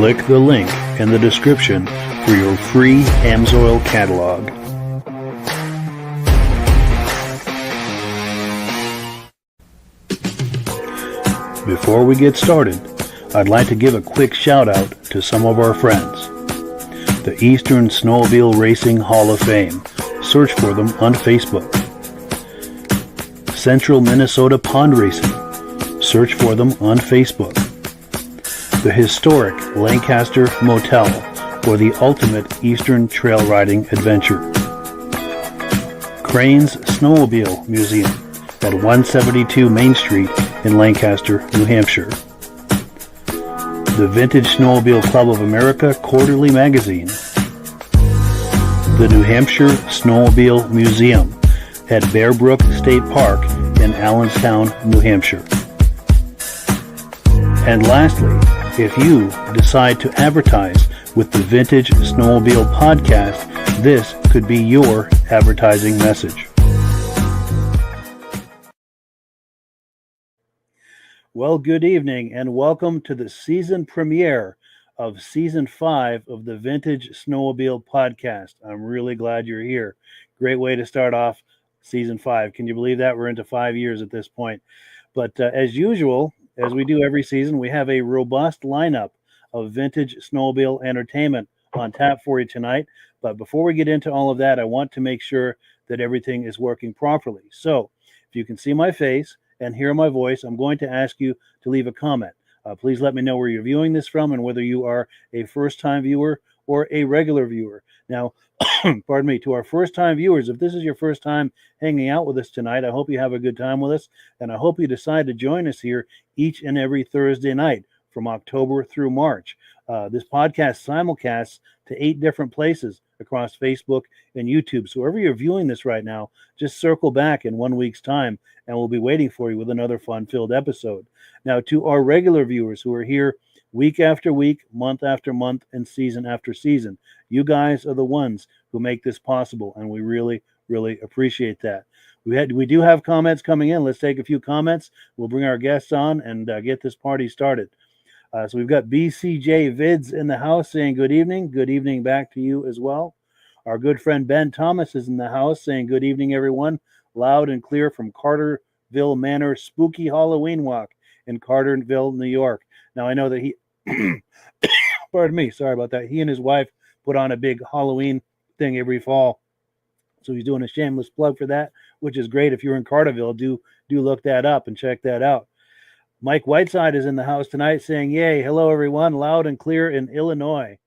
click the link in the description for your free Amsoil catalog. Before we get started, I'd like to give a quick shout out to some of our friends. The Eastern Snowmobile Racing Hall of Fame. Search for them on Facebook. Central Minnesota Pond Racing. Search for them on Facebook. The historic Lancaster Motel for the ultimate Eastern trail riding adventure. Crane's Snowmobile Museum at 172 Main Street in Lancaster, New Hampshire. The Vintage Snowmobile Club of America Quarterly Magazine. The New Hampshire Snowmobile Museum at Bear Brook State Park in Allenstown, New Hampshire. And lastly, if you decide to advertise with the Vintage Snowmobile Podcast, this could be your advertising message. Well, good evening and welcome to the season premiere of Season 5 of the Vintage Snowmobile Podcast. I'm really glad you're here. Great way to start off Season 5. Can you believe that? We're into 5 years at this point. But as usual, as we do every season, we have a robust lineup of vintage snowmobile entertainment on tap for you tonight. But before we get into all of that, I want to make sure that everything is working properly. So if you can see my face and hear my voice, I'm going to ask you to leave a comment. Please let me know where you're viewing this from and whether you are a first-time viewer or a regular viewer. Now, pardon me, to our first-time viewers, if this is your first time hanging out with us tonight, I hope you have a good time with us, and I hope you decide to join us here each and every Thursday night from October through March. This podcast simulcasts to 8 different places across Facebook and YouTube. So wherever you're viewing this right now, just circle back in 1 week's time, and we'll be waiting for you with another fun-filled episode. Now, to our regular viewers who are here week after week, month after month, and season after season, you guys are the ones who make this possible, and we really, really appreciate that. We do have comments coming in. Let's take a few comments. We'll bring our guests on and get this party started. So we've got BCJ Vids in the house saying good evening. Good evening back to you as well. Our good friend Ben Thomas is in the house saying good evening, everyone. Loud and clear from Carterville Manor Spooky Halloween Walk in Carterville, New York. Now, I know that he, pardon me, sorry about that. He and his wife put on a big Halloween thing every fall. So he's doing a shameless plug for that, which is great. If you're in Carterville, do look that up and check that out. Mike Whiteside is in the house tonight saying, yay, hello, everyone, loud and clear in Illinois.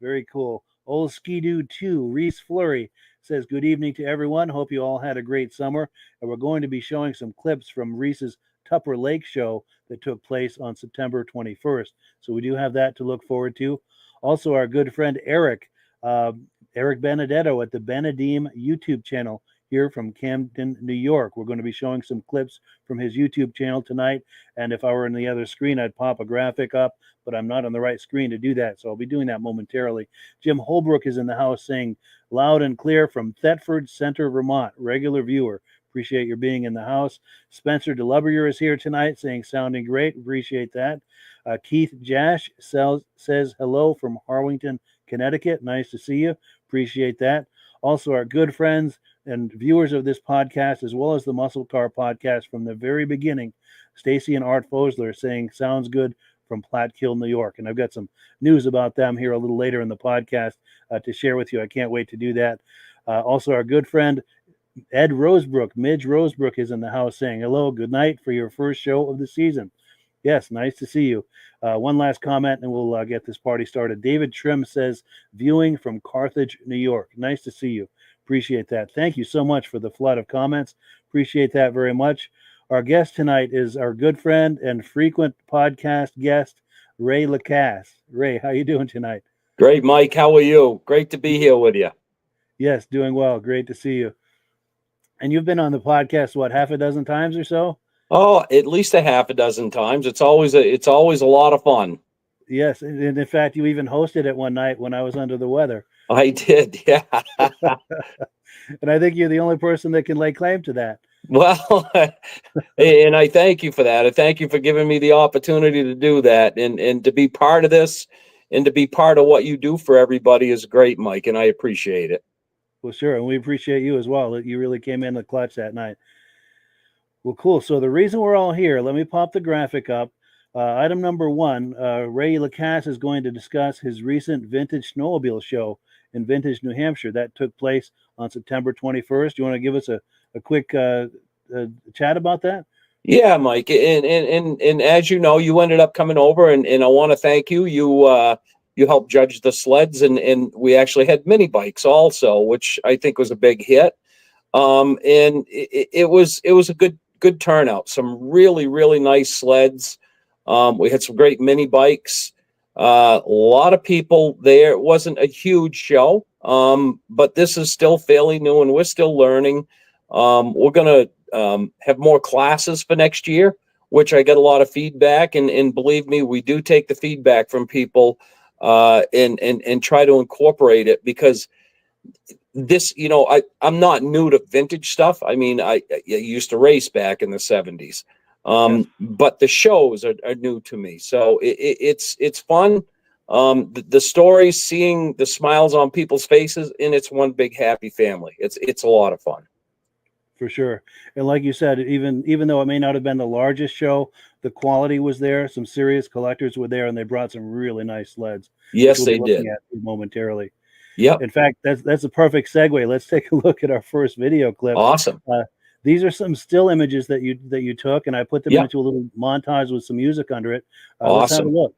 Very cool. Old Skidoo 2, Reese Flurry, says good evening to everyone. Hope you all had a great summer. And we're going to be showing some clips from Reese's Tupper Lake show that took place on September 21st. So we do have that to look forward to. Also, our good friend Eric Benedetto at the BENEDEEM YouTube channel here from Camden, New York. We're going to be showing some clips from his YouTube channel tonight. And if I were on the other screen, I'd pop a graphic up, but I'm not on the right screen to do that. So I'll be doing that momentarily. Jim Holbrook is in the house saying loud and clear from Thetford Center, Vermont. Regular viewer. Appreciate your being in the house. Spencer DeLubrier is here tonight saying sounding great. Appreciate that. Keith Jash says hello from Harwington, Connecticut. Nice to see you. Appreciate that. Also, our good friends and viewers of this podcast, as well as the Muscle Car podcast from the very beginning, Stacy and Art Fosler saying sounds good from Platkill, New York. And I've got some news about them here a little later in the podcast to share with you. I can't wait to do that. Also, our good friend Ed Rosebrook, Midge Rosebrook, is in the house saying hello, good night for your first show of the season. Yes, nice to see you. One last comment and we'll get this party started. David Trim says, viewing from Carthage, New York. Nice to see you. Appreciate that. Thank you so much for the flood of comments. Appreciate that very much. Our guest tonight is our good friend and frequent podcast guest, Ray Lacasse. Ray, how you doing tonight? Great, Mike. How are you? Great to be here with you. Yes, doing well. Great to see you. And you've been on the podcast, what, half a dozen times or so? Oh, at least a half a dozen times. It's always a lot of fun. Yes, and in fact, you even hosted it one night when I was under the weather. I did, yeah. And I think you're the only person that can lay claim to that. Well, and I thank you for that. I thank you for giving me the opportunity to do that and to be part of this. and to be part of what you do for everybody is great, Mike, and I appreciate it. Well, sure, and we appreciate you as well. That you really came in the clutch that night. Well, cool. So the reason we're all here, let me pop the graphic up. Item number one, Ray Lacasse is going to discuss his recent Vintage Snowmobile show in Vintage, New Hampshire. That took place on September 21st. You want to give us a quick chat about that? Yeah, Mike, and as you know, you ended up coming over, and I want to thank you. You helped judge the sleds, and we actually had mini bikes also, which I think was a big hit. And it was a good turnout. Some really nice sleds. We had some great mini bikes. A lot of people there. It wasn't a huge show, but this is still fairly new, and we're still learning. We're gonna have more classes for next year, which I get a lot of feedback, and believe me, we do take the feedback from people and try to incorporate it, because this, I'm not new to vintage stuff. I mean, I used to race back in the 70s. But the shows are new to me. So it's fun. The stories, seeing the smiles on people's faces, and it's one big happy family. It's a lot of fun. For sure. And like you said, even though it may not have been the largest show, the quality was there. Some serious collectors were there, and they brought some really nice sleds. Yes, they did. At momentarily. Yep. In fact, that's a perfect segue. Let's take a look at our first video clip. Awesome. These are some still images that you took, and I put them into a little montage with some music under it. Awesome. Let's have a look.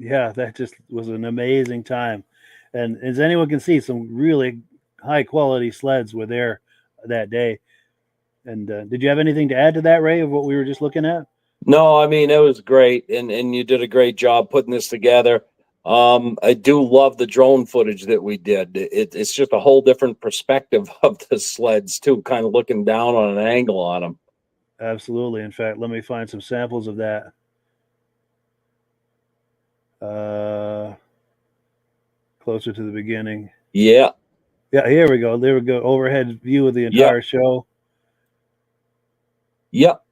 Yeah, that just was an amazing time. And as anyone can see, some really high quality sleds were there that day. And did you have anything to add to that, Ray, of what we were just looking at? No, I mean, it was great, and you did a great job putting this together. I do love the drone footage that we did. It's just a whole different perspective of the sleds too, kind of looking down on an angle on them. Absolutely. In fact, let me find some samples of that. Closer to the beginning. Yeah. Yeah, here we go. There we go. Overhead view of the entire show. Yep.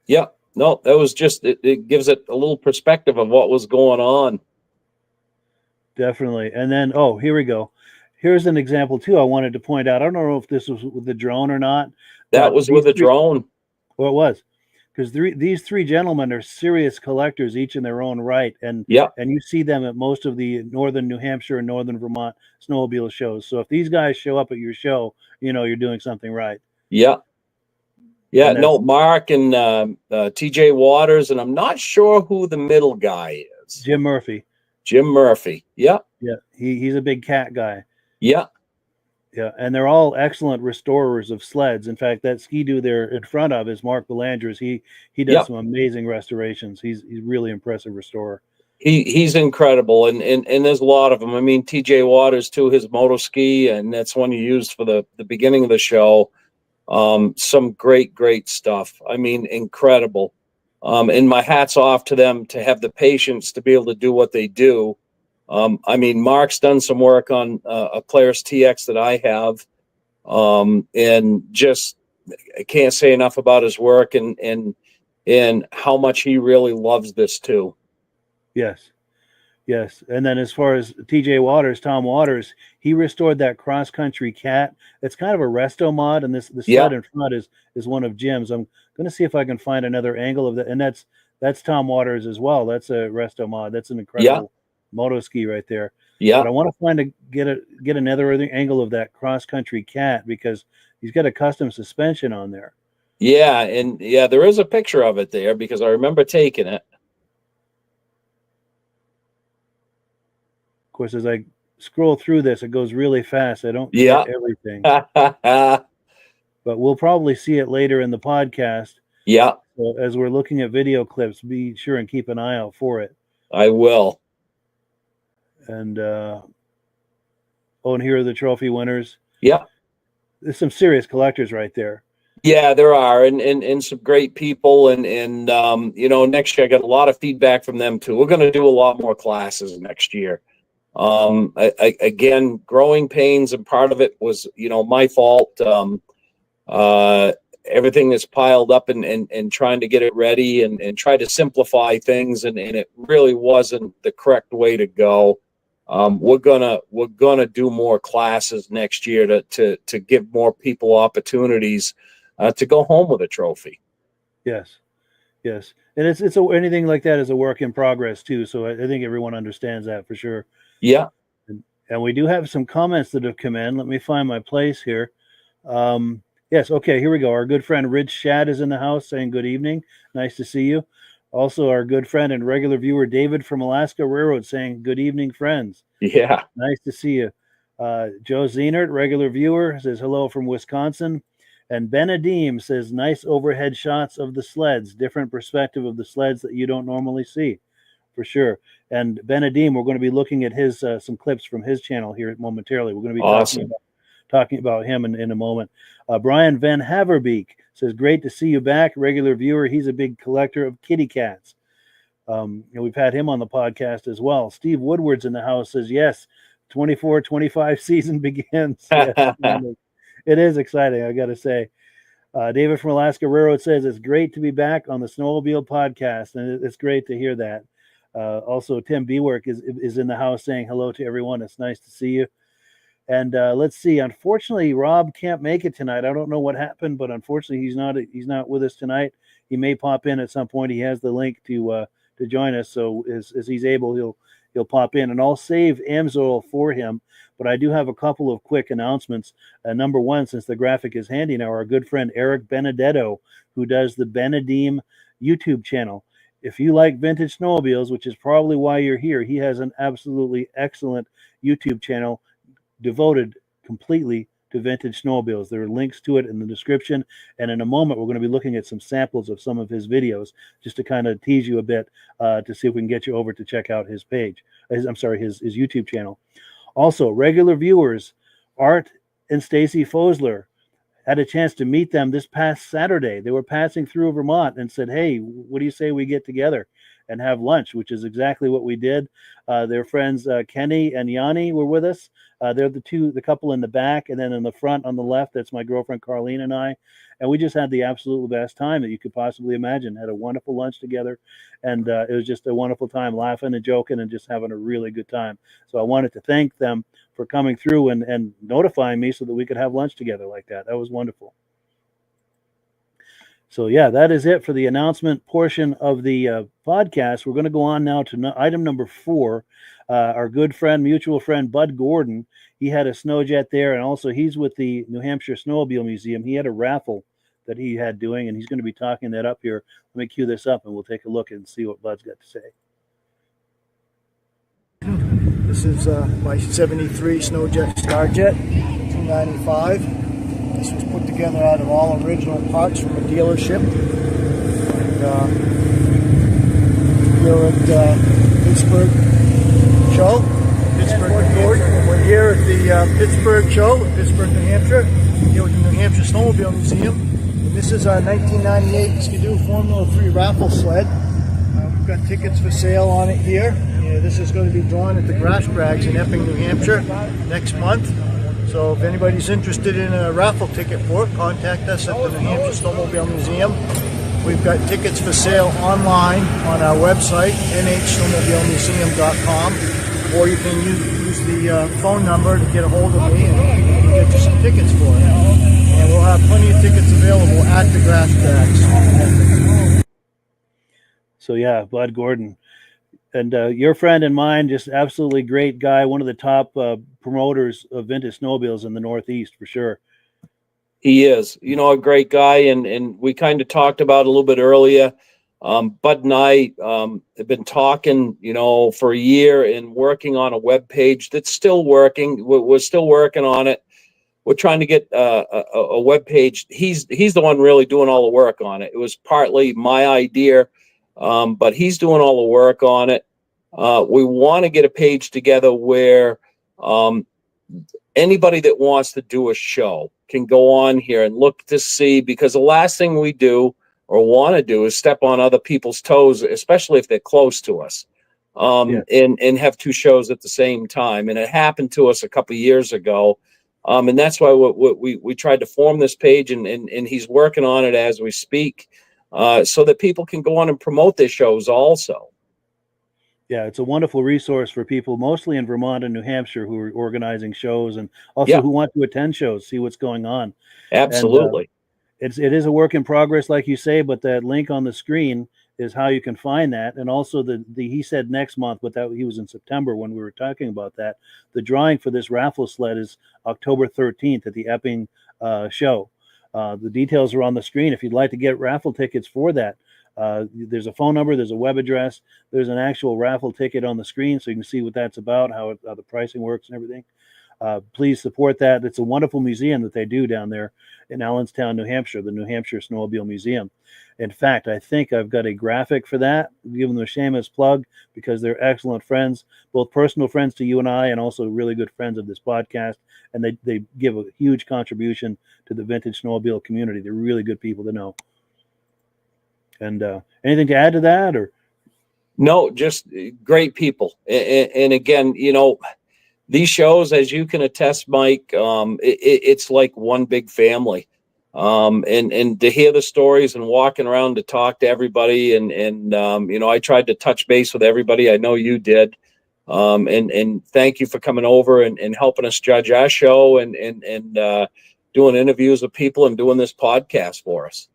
Yep. No, that was just, it gives it a little perspective of what was going on. Definitely. And then, oh, here we go. Here's an example too I wanted to point out. I don't know if this was with the drone or not. That was with a drone. Well, it was. Because these three gentlemen are serious collectors, each in their own right, and you see them at most of the northern New Hampshire and northern Vermont snowmobile shows. So if these guys show up at your show, you know you're doing something right. Yeah, no, Mark and TJ Waters, and I'm not sure who the middle guy is. Jim Murphy. Yeah, he's a big cat guy. Yeah, and they're all excellent restorers of sleds. In fact, that ski-doo there in front of is Mark Belanders. He does some amazing restorations. He's really impressive restorer. He's incredible, and there's a lot of them. I mean, TJ Waters too, his moto ski, and that's one you used for the beginning of the show. Some great stuff. I mean, incredible. And my hat's off to them to have the patience to be able to do what they do. I mean, Mark's done some work on a Polaris TX that I have, and just I can't say enough about his work and how much he really loves this too. Yes. And then as far as TJ Waters, Tom Waters, he restored that cross country cat. It's kind of a resto mod, and the sled in front is one of Jim's. I'm going to see if I can find another angle of that, and that's Tom Waters as well. That's a resto mod. That's an incredible moto ski right there. But I want to get another angle of that cross country cat because he's got a custom suspension on there. And there is a picture of it there because I remember taking it. Of course, as I scroll through this, it goes really fast. I don't get everything. But we'll probably see it later in the podcast. So as we're looking at video clips, be sure and keep an eye out for it. I will. And and here are the trophy winners. There's some serious collectors right there. Yeah, there are, and some great people, and next year I got a lot of feedback from them too. We're going to do a lot more classes next year. Again, growing pains, and part of it was my fault. Everything is piled up and trying to get it ready and try to simplify things, and it really wasn't the correct way to go. We're gonna do more classes next year to give more people opportunities to go home with a trophy. Yes, and it's anything like that is a work in progress too. So I think everyone understands that for sure. And we do have some comments that have come in. Let me find my place here. Yes, okay, here we go. Our good friend Rich Shad is in the house saying good evening. Nice to see you. Also, our good friend and regular viewer David from Alaska Railroad saying good evening, friends. Nice to see you. Joe Zenert, regular viewer, says hello from Wisconsin. And BENEDEEM says nice overhead shots of the sleds, different perspective of the sleds that you don't normally see, for sure. And BENEDEEM, we're going to be looking at his some clips from his channel here momentarily. We're going to be talking about him in a moment. Brian Van Haverbeek says, great to see you back. Regular viewer. He's a big collector of kitty cats. We've had him on the podcast as well. Steve Woodward's in the house, says, yes, 24-25 season begins. Yes, it is exciting, I got to say. David from Alaska Railroad says, it's great to be back on the Snowmobile Podcast, and it's great to hear that. Also, Tim Bework is in the house saying hello to everyone. It's nice to see you. And let's see. Unfortunately, Rob can't make it tonight. I don't know what happened, but unfortunately, he's not with us tonight. He may pop in at some point. He has the link to join us, so as he's able, he'll pop in, and I'll save Amsoil for him. But I do have a couple of quick announcements. Number one, since the graphic is handy now, our good friend Eric Benedetto, who does the BENEDEEM YouTube channel, if you like vintage snowmobiles, which is probably why you're here, he has an absolutely excellent YouTube channel devoted completely to vintage snowmobiles. There are links to it in the description, and in a moment we're going to be looking at some samples of some of his videos just to kind of tease you a bit to see if we can get you over to check out his page. His YouTube channel. Also, regular viewers Art and Stacy Fosler, had a chance to meet them this past Saturday. They were passing through Vermont and said, "Hey, what do you say we get together and have lunch?" Which is exactly what we did. Their friends Kenny and Yanni were with us. They're the couple in the back, and then in the front on the left, that's my girlfriend Carlene and I. And we just had the absolute best time that you could possibly imagine. Had a wonderful lunch together, and it was just a wonderful time, laughing and joking and just having a really good time. So I wanted to thank them for coming through and notifying me so that we could have lunch together like that. That was wonderful. So yeah, that is it for the announcement portion of the podcast. We're going to go on now to item number 4. Our good friend, mutual friend, Bud Gordon, he had a snow jet there, and also he's with the New Hampshire Snowmobile Museum. He had a raffle that he had doing, and he's going to be talking that up here. Let me cue this up, and we'll take a look and see what Bud's got to say. This is my 73 Snowjet Starjet, 295. This was put together out of all original parts from a dealership. And we're at Pittsburg show. We're here at the Pittsburg show, Pittsburg, New Hampshire, here with the New Hampshire Snowmobile Museum. And this is our 1998 Skidoo Formula 3 raffle sled. We've got tickets for sale on it here. This is going to be drawn at the Grass Crags in Epping, New Hampshire next month. So if anybody's interested in a raffle ticket for it, contact us at the New Hampshire Snowmobile Museum. We've got tickets for sale online on our website, nhsnowmobilemuseum.com, or you can use the phone number to get a hold of me and we can get you some tickets for it. And we'll have plenty of tickets available at the Grass Crags. So yeah, Bud Gordon. And your friend and mine, just absolutely great guy, one of the top promoters of vintage snowmobiles in the Northeast for sure. He is, a great guy, and we kind of talked about it a little bit earlier. Bud and I have been talking, for a year and working on a web page that's still working. We're still working on it. We're trying to get a web page. He's the one really doing all the work on it. It was partly my idea, but he's doing all the work on it. We want to get a page together where anybody that wants to do a show can go on here and look to see, because the last thing we do or want to do is step on other people's toes, especially if they're close to us, and have two shows at the same time. And it happened to us a couple of years ago. And that's why we tried to form this page, and he's working on it as we speak, so that people can go on and promote their shows also. Yeah, it's a wonderful resource for people, mostly in Vermont and New Hampshire, who are organizing shows and also who want to attend shows, see what's going on. Absolutely. And, it is a work in progress, like you say, but that link on the screen is how you can find that. And also he said next month, but he was in September when we were talking about that. The drawing for this raffle sled is October 13th at the Epping show. The details are on the screen. If you'd like to get raffle tickets for that, there's a phone number, there's a web address, there's an actual raffle ticket on the screen, so you can see what that's about, how the pricing works and everything. Please support that. It's a wonderful museum that they do down there in Allenstown, New Hampshire, the New Hampshire Snowmobile Museum. In fact, I think I've got a graphic for that. Give them a shameless plug because they're excellent friends, both personal friends to you and I, and also really good friends of this podcast. And they give a huge contribution to the vintage snowmobile community. They're really good people to know. And anything to add to that, or? No, just great people. And again, these shows, as you can attest, Mike, it's like one big family. And to hear the stories and walking around to talk to everybody, and I tried to touch base with everybody. I know you did. And thank you for coming over and helping us judge our show and doing interviews with people and doing this podcast for us.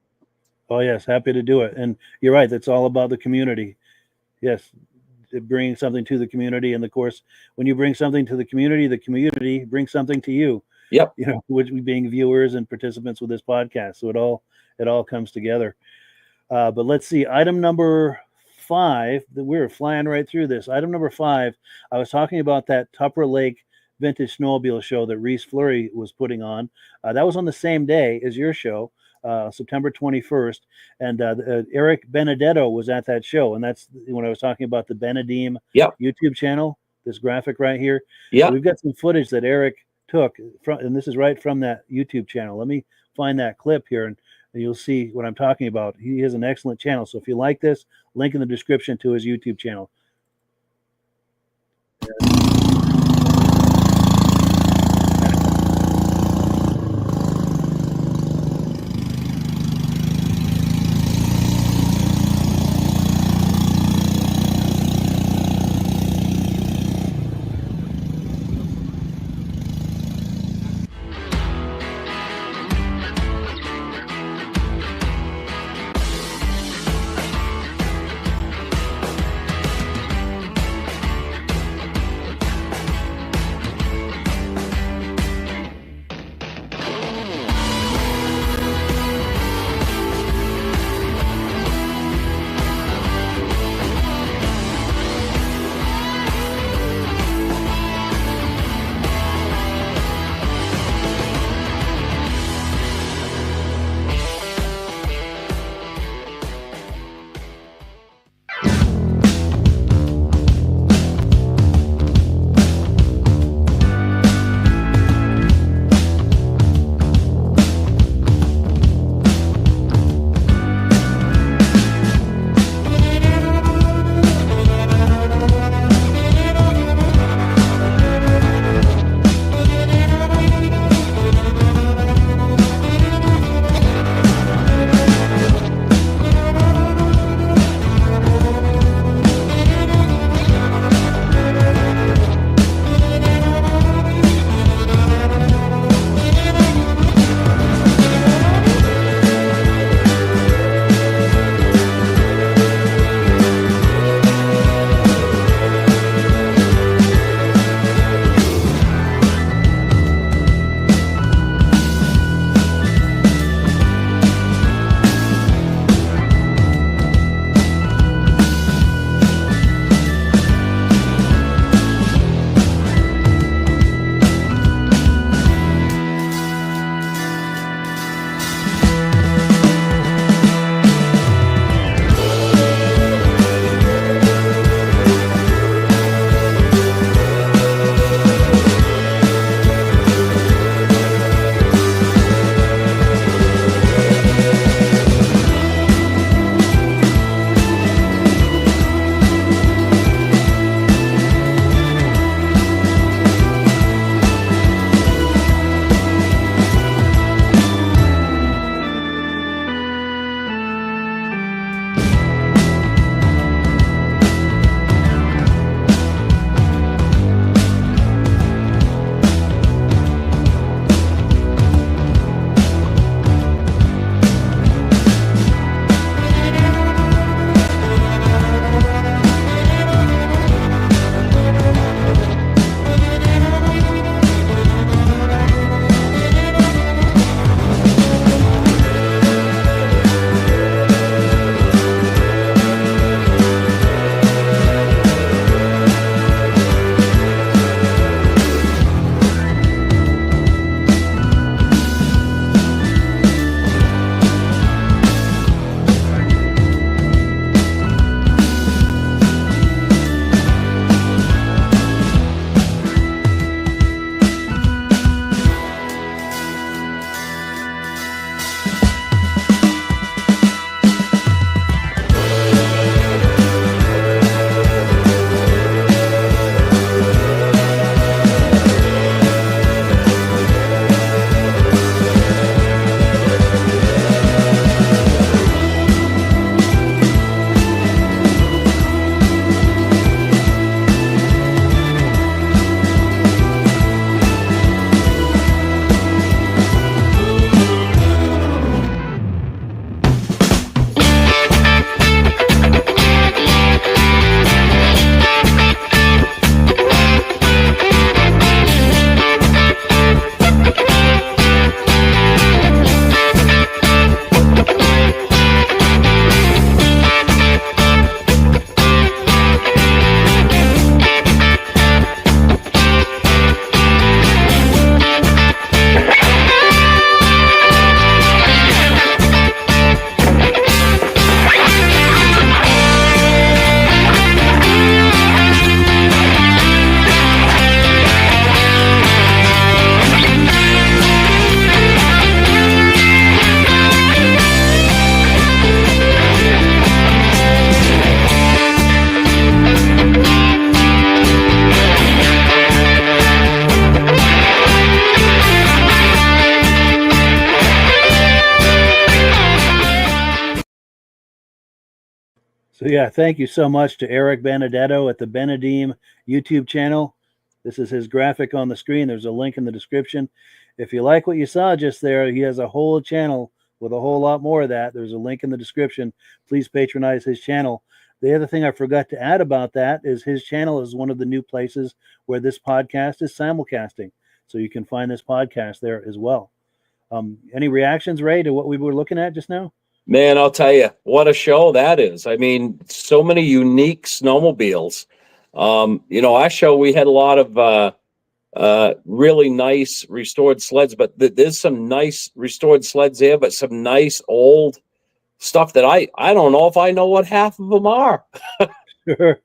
Oh, yes. Happy to do it. And you're right. That's all about the community. Yes. Bringing something to the community. And of course, when you bring something to the community brings something to you. Yep. Which being viewers and participants with this podcast. So it all comes together. But let's see. Item number 5, we were flying right through this. Item number 5, I was talking about that Tupper Lake Vintage Snowmobile show that Reese Fleury was putting on. That was on the same day as your show, September 21st. And Eric Benedetto was at that show. And that's when I was talking about the BENEDEEM YouTube channel, this graphic right here. Yeah. So we've got some footage that Eric took, and this is right from that YouTube channel. Let me find that clip here, and you'll see what I'm talking about. He has an excellent channel. So if you like this, link in the description to his YouTube channel. So yeah, thank you so much to Eric Benedetto at the BENEDEEM YouTube channel. This is his graphic on the screen. There's a link in the description. If you like what you saw just there, he has a whole channel with a whole lot more of that. There's a link in the description. Please patronize his channel. The other thing I forgot to add about that is his channel is one of the new places where this podcast is simulcasting. So you can find this podcast there as well. Any reactions, Ray, to what we were looking at just now? Man, I'll tell you, what a show that is. I mean, so many unique snowmobiles. Our show, we had a lot of really nice restored sleds, but there's some nice restored sleds there, but some nice old stuff that I don't know if I know what half of them are. Sure.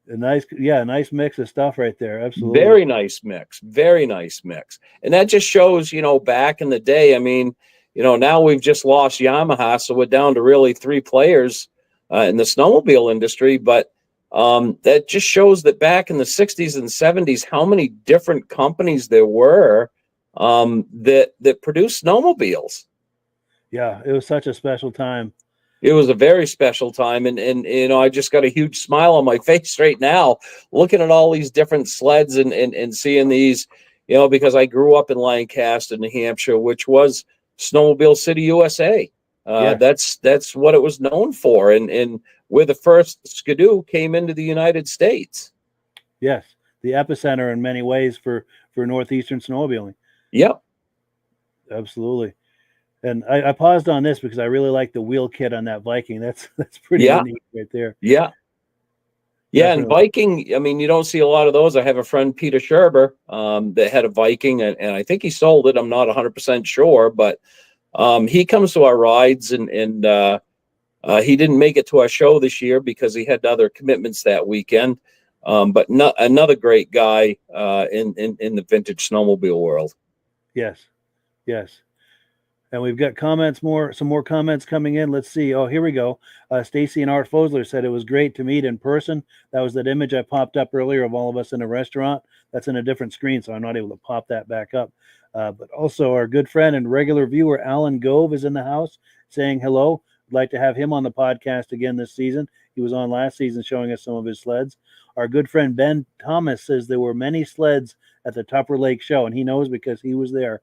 A nice mix of stuff right there. Absolutely. Very nice mix. Very nice mix. And that just shows, back in the day, I mean, now we've just lost Yamaha, so we're down to really 3 players in the snowmobile industry. But that just shows that back in the 60s and 70s, how many different companies there were that produced snowmobiles. Yeah, it was such a special time. It was a very special time. And I just got a huge smile on my face right now, looking at all these different sleds and seeing these, because I grew up in Lancaster, New Hampshire, which was Snowmobile City, USA. That's what it was known for, and where the first Skidoo came into the United States. Yes, the epicenter in many ways for northeastern snowmobiling. Yep, absolutely. And I paused on this because I really like the wheel kit on that Viking. That's pretty unique right there. Yeah. Definitely. And Viking, I mean, you don't see a lot of those. I have a friend, Peter Scherber, that had a Viking, and I think he sold it. I'm not 100% sure, but he comes to our rides, and he didn't make it to our show this year because he had other commitments that weekend. But another great guy in the vintage snowmobile world. Yes. And we've got some more comments coming in. Let's see. Oh, here we go. Stacy and Art Fosler said it was great to meet in person. That was that image I popped up earlier of all of us in a restaurant. That's in a different screen, so I'm not able to pop that back up. But also our good friend and regular viewer, Alan Gove, is in the house saying hello. I'd like to have him on the podcast again this season. He was on last season showing us some of his sleds. Our good friend Ben Thomas says there were many sleds at the Tupper Lake show, and he knows because he was there.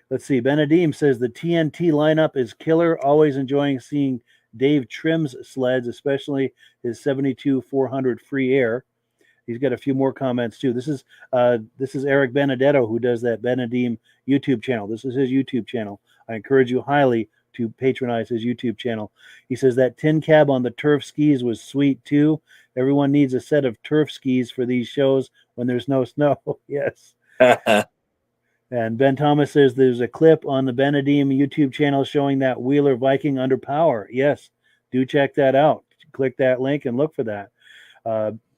Let's see. BENEDEEM says the TNT lineup is killer. Always enjoying seeing Dave Trim's sleds, especially his 72-400 free air. He's got a few more comments too. This is Eric Benedetto, who does that BENEDEEM YouTube channel. This is his YouTube channel. I encourage you highly to patronize his YouTube channel. He says that tin cab on the turf skis was sweet too. Everyone needs a set of turf skis for these shows when there's no snow. Yes. And Ben Thomas says there's a clip on the BENEDEEM YouTube channel showing that Wheeler Viking under power. Yes, do check that out. Click that link and look for that.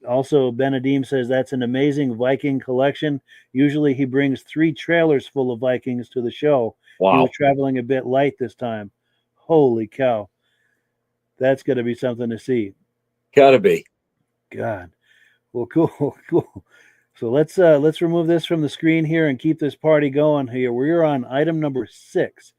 Also, BENEDEEM says that's an amazing Viking collection. Usually he brings 3 trailers full of Vikings to the show. Wow. He was traveling a bit light this time. Holy cow. That's going to be something to see. Gotta be. God. Well, cool. So let's remove this from the screen here and keep this party going here. We're on item number 6.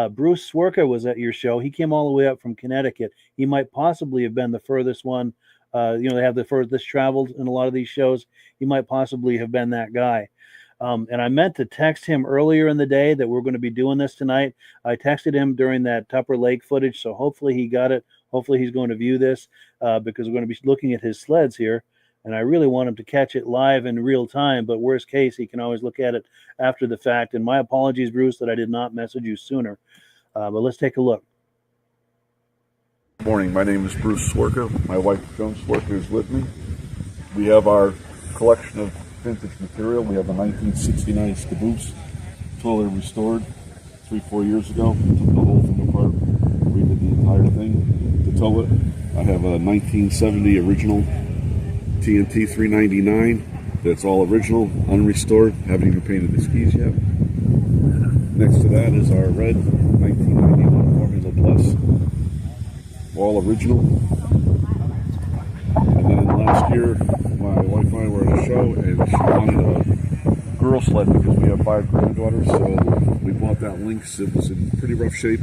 Bruce Cwirka was at your show. He came all the way up from Connecticut. He might possibly have been the furthest one. They have the furthest traveled in a lot of these shows. He might possibly have been that guy. And I meant to text him earlier in the day that we're going to be doing this tonight. I texted him during that Tupper Lake footage, so hopefully he got it. Hopefully he's going to view this because we're going to be looking at his sleds here. And I really want him to catch it live in real time, but worst case, he can always look at it after the fact. And my apologies, Bruce, that I did not message you sooner. But let's take a look. Good morning. My name is Bruce Cwirka. My wife, Joan Cwirka, is with me. We have our collection of vintage material. We have a 1969 Caboose, totally restored 3-4 years ago. We took the whole thing apart, redid the entire thing to tow it. I have a 1970 original TNT 399 that's all original, unrestored, haven't even painted the skis yet. Next to that is our red 1991 Formula Plus, all original. And then last year, my wife and I were at a show, and she wanted girl sled because we have 5 granddaughters, so we bought that Lynx. It was in pretty rough shape,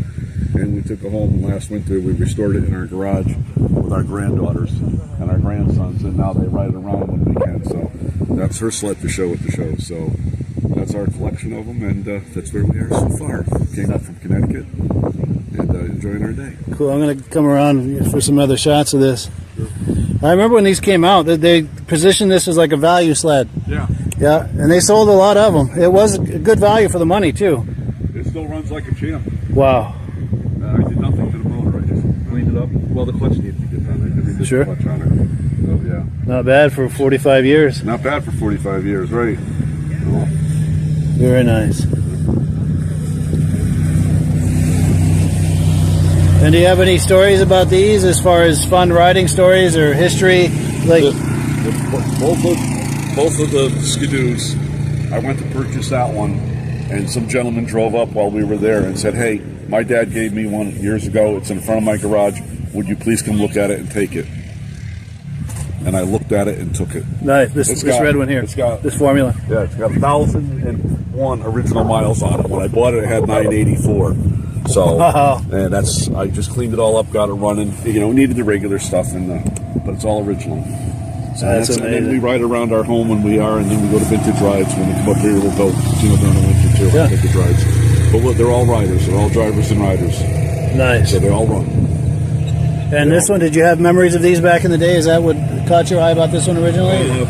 and we took it home. And last winter, we restored it in our garage with our granddaughters and our grandsons, and now they ride around when we can. So that's her sled to show at the show. So that's our collection of them, and that's where we are so far. Came up from Connecticut and enjoying our day. Cool. I'm going to come around for some other shots of this. I remember when these came out, they positioned this as like a value sled. Yeah. Yeah, and they sold a lot of them. It was a good value for the money, too. It still runs like a champ. Wow. I did nothing to the motor. I just cleaned it up. Well, the clutch needed to get done. I did Sure. the clutch on it. So, yeah. Not bad for 45 years. Not bad for 45 years, right? Very nice. And do you have any stories about these as far as fun riding stories or history? Like Both of the Skidoos, I went to purchase that one, and some gentleman drove up while we were there and said, "Hey, my dad gave me one years ago. It's in front of my garage. Would you please come look at it and take it?" And I looked at it and took it. nice. This red one here. It's got this formula. Yeah, it's got 1,001 original miles on it. When I bought it, it had 984. So, Wow. and I just cleaned it all up, got it running. You know, needed the regular stuff, but it's all original. So That's and then amazing. we ride around our home when we are, and then we go to vintage rides. When we come up here, we'll go, during the winter too, Yeah. vintage rides. But they're all riders. They're all drivers and riders. Nice. So they all run. And this one, did you have memories of these back in the day? Is that what caught your eye about this one originally?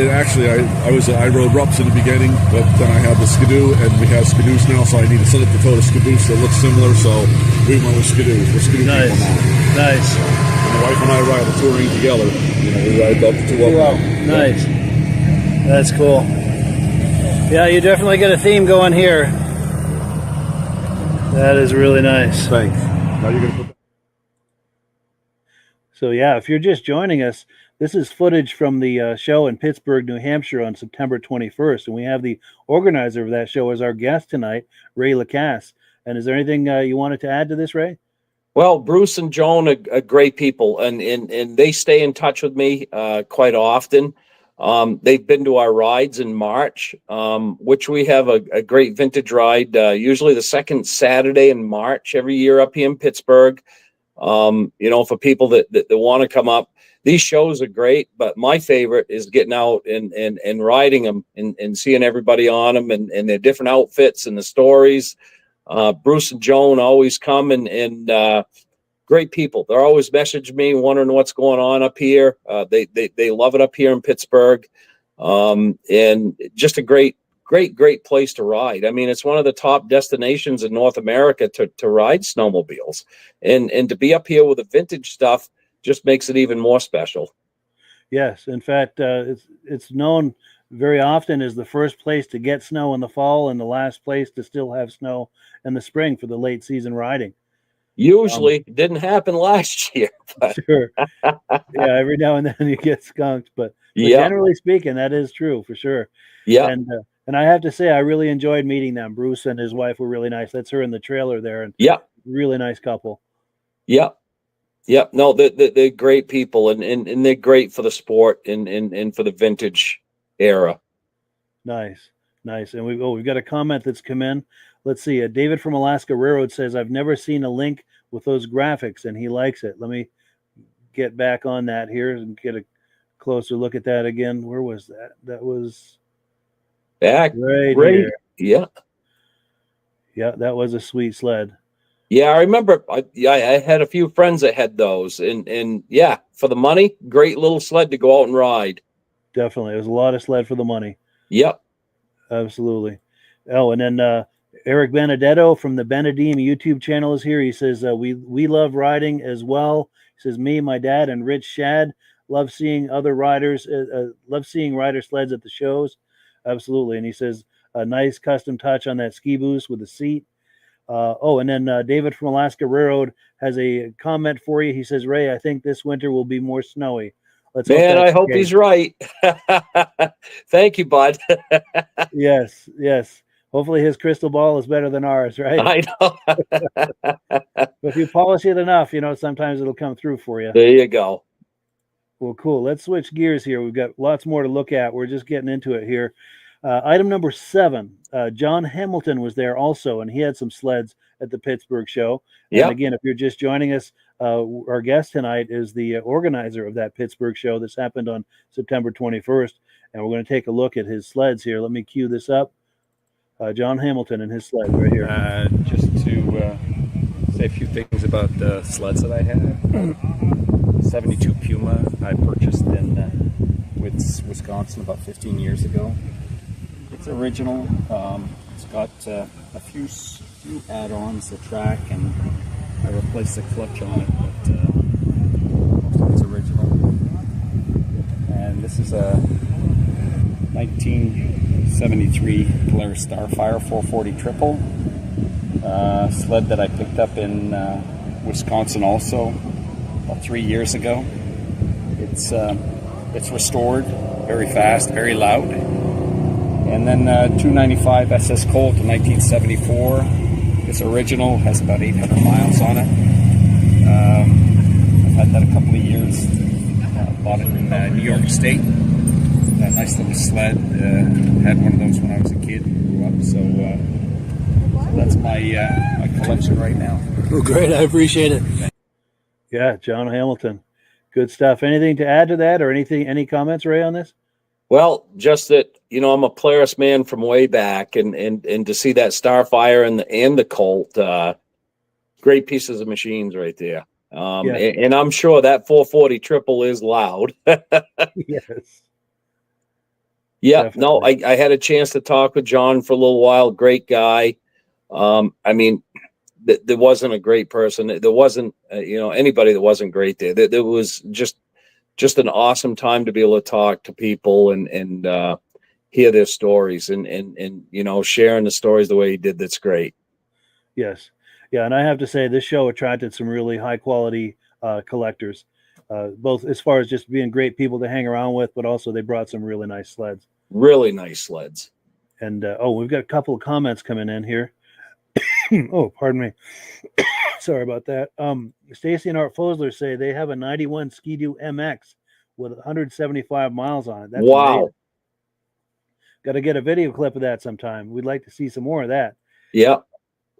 Actually, I rode Rupps in the beginning, but then I had the Skidoo, and we have Skidoos now, so I needed something to tow the Skidoos that look similar, so we went with Skidoos. We're Skidoo Nice. people now. Nice. My wife and I ride a touring together. You know, we ride up to 2 Wow. Nice. That's cool. Yeah, you definitely get a theme going here. That is really nice. Thanks. Now you're going to put So yeah, if you're just joining us, this is footage from the show in Pittsburg, New Hampshire on September 21st. And we have the organizer of that show as our guest tonight, Ray Lacasse. And is there anything you wanted to add to this, Ray? Well, Bruce and Joan are great people, and they stay in touch with me quite often. They've been to our rides in March, which we have a great vintage ride, usually the second Saturday in March every year up here in Pittsburgh. You know, for people that want to come up, these shows are great, but my favorite is getting out and riding them and seeing everybody on them and their different outfits and the stories. Bruce and Joan always come and great people. They're always messaging me, wondering what's going on up here. They love it up here in Pittsburgh. And just a great place to ride. I mean, it's one of the top destinations in North America to ride snowmobiles, and to be up here with the vintage stuff just makes it even more special. Yes. In fact, it's known very often as the first place to get snow in the fall and the last place to still have snow in the spring for the late season riding. Usually it didn't happen last year. But Sure. Yeah, every now and then you get skunked, but generally speaking, that is true for sure. Yeah. And I have to say, I really enjoyed meeting them. Bruce and his wife were really nice. That's her in the trailer there, and really nice couple. Yeah. No, they're great people, and they're great for the sport and for the vintage era. Nice. And we've got a comment that's come in. Let's see. David from Alaska Railroad says, "I've never seen a link with those graphics, and he likes it." Let me get back on that here and get a closer look at that again. Where was that? That was back right here. Yeah, that was a sweet sled. Yeah, I remember. I had a few friends that had those, and yeah, for the money, great little sled to go out and ride. Definitely, it was a lot of sled for the money. Yep, absolutely. Oh, and then Eric Benedetto from the BENEDEEM YouTube channel is here. He says we love riding as well. He says me, my dad, and Rich Shad love seeing other riders. Love seeing rider sleds at the shows. Absolutely, and he says a nice custom touch on that ski boost with the seat. And then David from Alaska Railroad has a comment for you. He says, "Ray, I think this winter will be more snowy." I hope he's right. Thank you, bud. Yes. Hopefully his crystal ball is better than ours, right? I know. But if you polish it enough, sometimes it'll come through for you. There you go. Well, cool. Let's switch gears here. We've got lots more to look at. We're just getting into it here. Item number 7, John Hamilton was there also, and he had some sleds at the Pittsburgh show. And Yep. again, if you're just joining us, our guest tonight is the organizer of that Pittsburgh show. This happened on September 21st, and we're going to take a look at his sleds here. Let me cue this up. John Hamilton and his sled right here. Just to say a few things about the sleds that I had. 72 Puma I purchased in Wisconsin about 15 years ago. It's original. It's got a few add-ons, the track, and I replaced the clutch on it, but most of it's original. And this is a 1973 Polaris Starfire 440 triple sled that I picked up in Wisconsin also about 3 years ago. It's restored, very fast, very loud. And then 295 SS Colt in 1974. It's original, has about 800 miles on it. I've had that a couple of years. Bought it in New York State. A nice little sled. Had one of those when I was a kid. Grew up, so that's my collection right now. Oh, great. I appreciate it. Yeah, John Hamilton. Good stuff. Anything to add to that, or any comments, Ray, on this? Well, just that, I'm a Polaris man from way back, and to see that Starfire and the Colt, great pieces of machines right there. And I'm sure that 440 triple is loud. Yes. Yeah, Definitely. no, I had a chance to talk with John for a little while. Great guy. I mean, there wasn't a great person. There wasn't, anybody that wasn't great there. There was just an awesome time to be able to talk to people and hear their stories and sharing the stories the way he did. That's great. Yes. Yeah, and I have to say this show attracted some really high quality collectors, both as far as just being great people to hang around with, but also they brought some really nice sleds. Really nice sleds. And we've got a couple of comments coming in here. Oh, pardon me. Sorry about that. Stacy and Art Fosler say they have a 91 Ski-Doo MX with 175 miles on it. That's wow. amazing. Got to get a video clip of that sometime. We'd like to see some more of that. Yeah.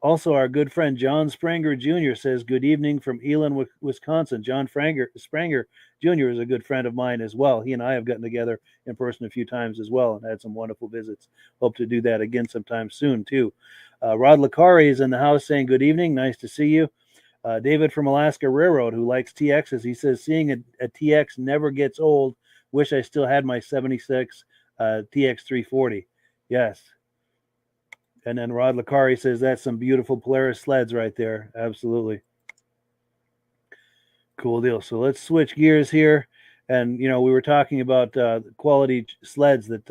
Also, our good friend John Spranger Jr. says, good evening from Elon, Wisconsin. John Spranger Jr. is a good friend of mine as well. He and I have gotten together in person a few times as well and had some wonderful visits. Hope to do that again sometime soon, too. Rod Lacasse is in the house saying, good evening. Nice to see you. David from Alaska Railroad, who likes TXs, he says, seeing a TX never gets old. Wish I still had my 76 TX 340. Yes. And then Rod Lacasse says that's some beautiful Polaris sleds right there. Absolutely. Cool deal. So let's switch gears here. And, we were talking about quality sleds that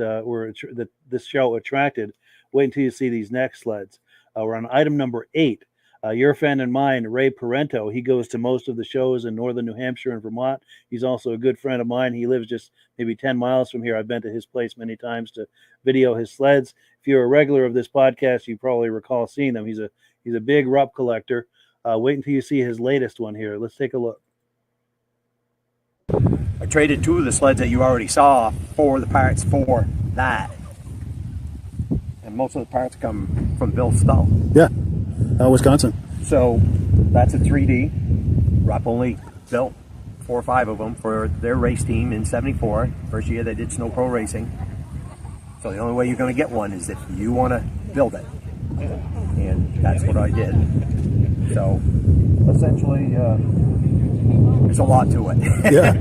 this show attracted. Wait until you see these next sleds. We're on item number 8. Your friend and mine, Ray Parenteau, he goes to most of the shows in northern New Hampshire and Vermont. He's also a good friend of mine. He lives just maybe 10 miles from here. I've been to his place many times to video his sleds. If you're a regular of this podcast, you probably recall seeing them. He's a big Rupp collector. Wait until you see his latest one here. Let's take a look. I traded 2 of the sleds that you already saw for the parts for that. And most of the parts come from Bill Stull. Yeah. Wisconsin. So that's a 3D. Rupp only built 4 or 5 of them for their race team in '74. First year they did Snow Pro Racing. So the only way you're going to get one is if you want to build it. And that's what I did. So essentially, there's a lot to it. Yeah.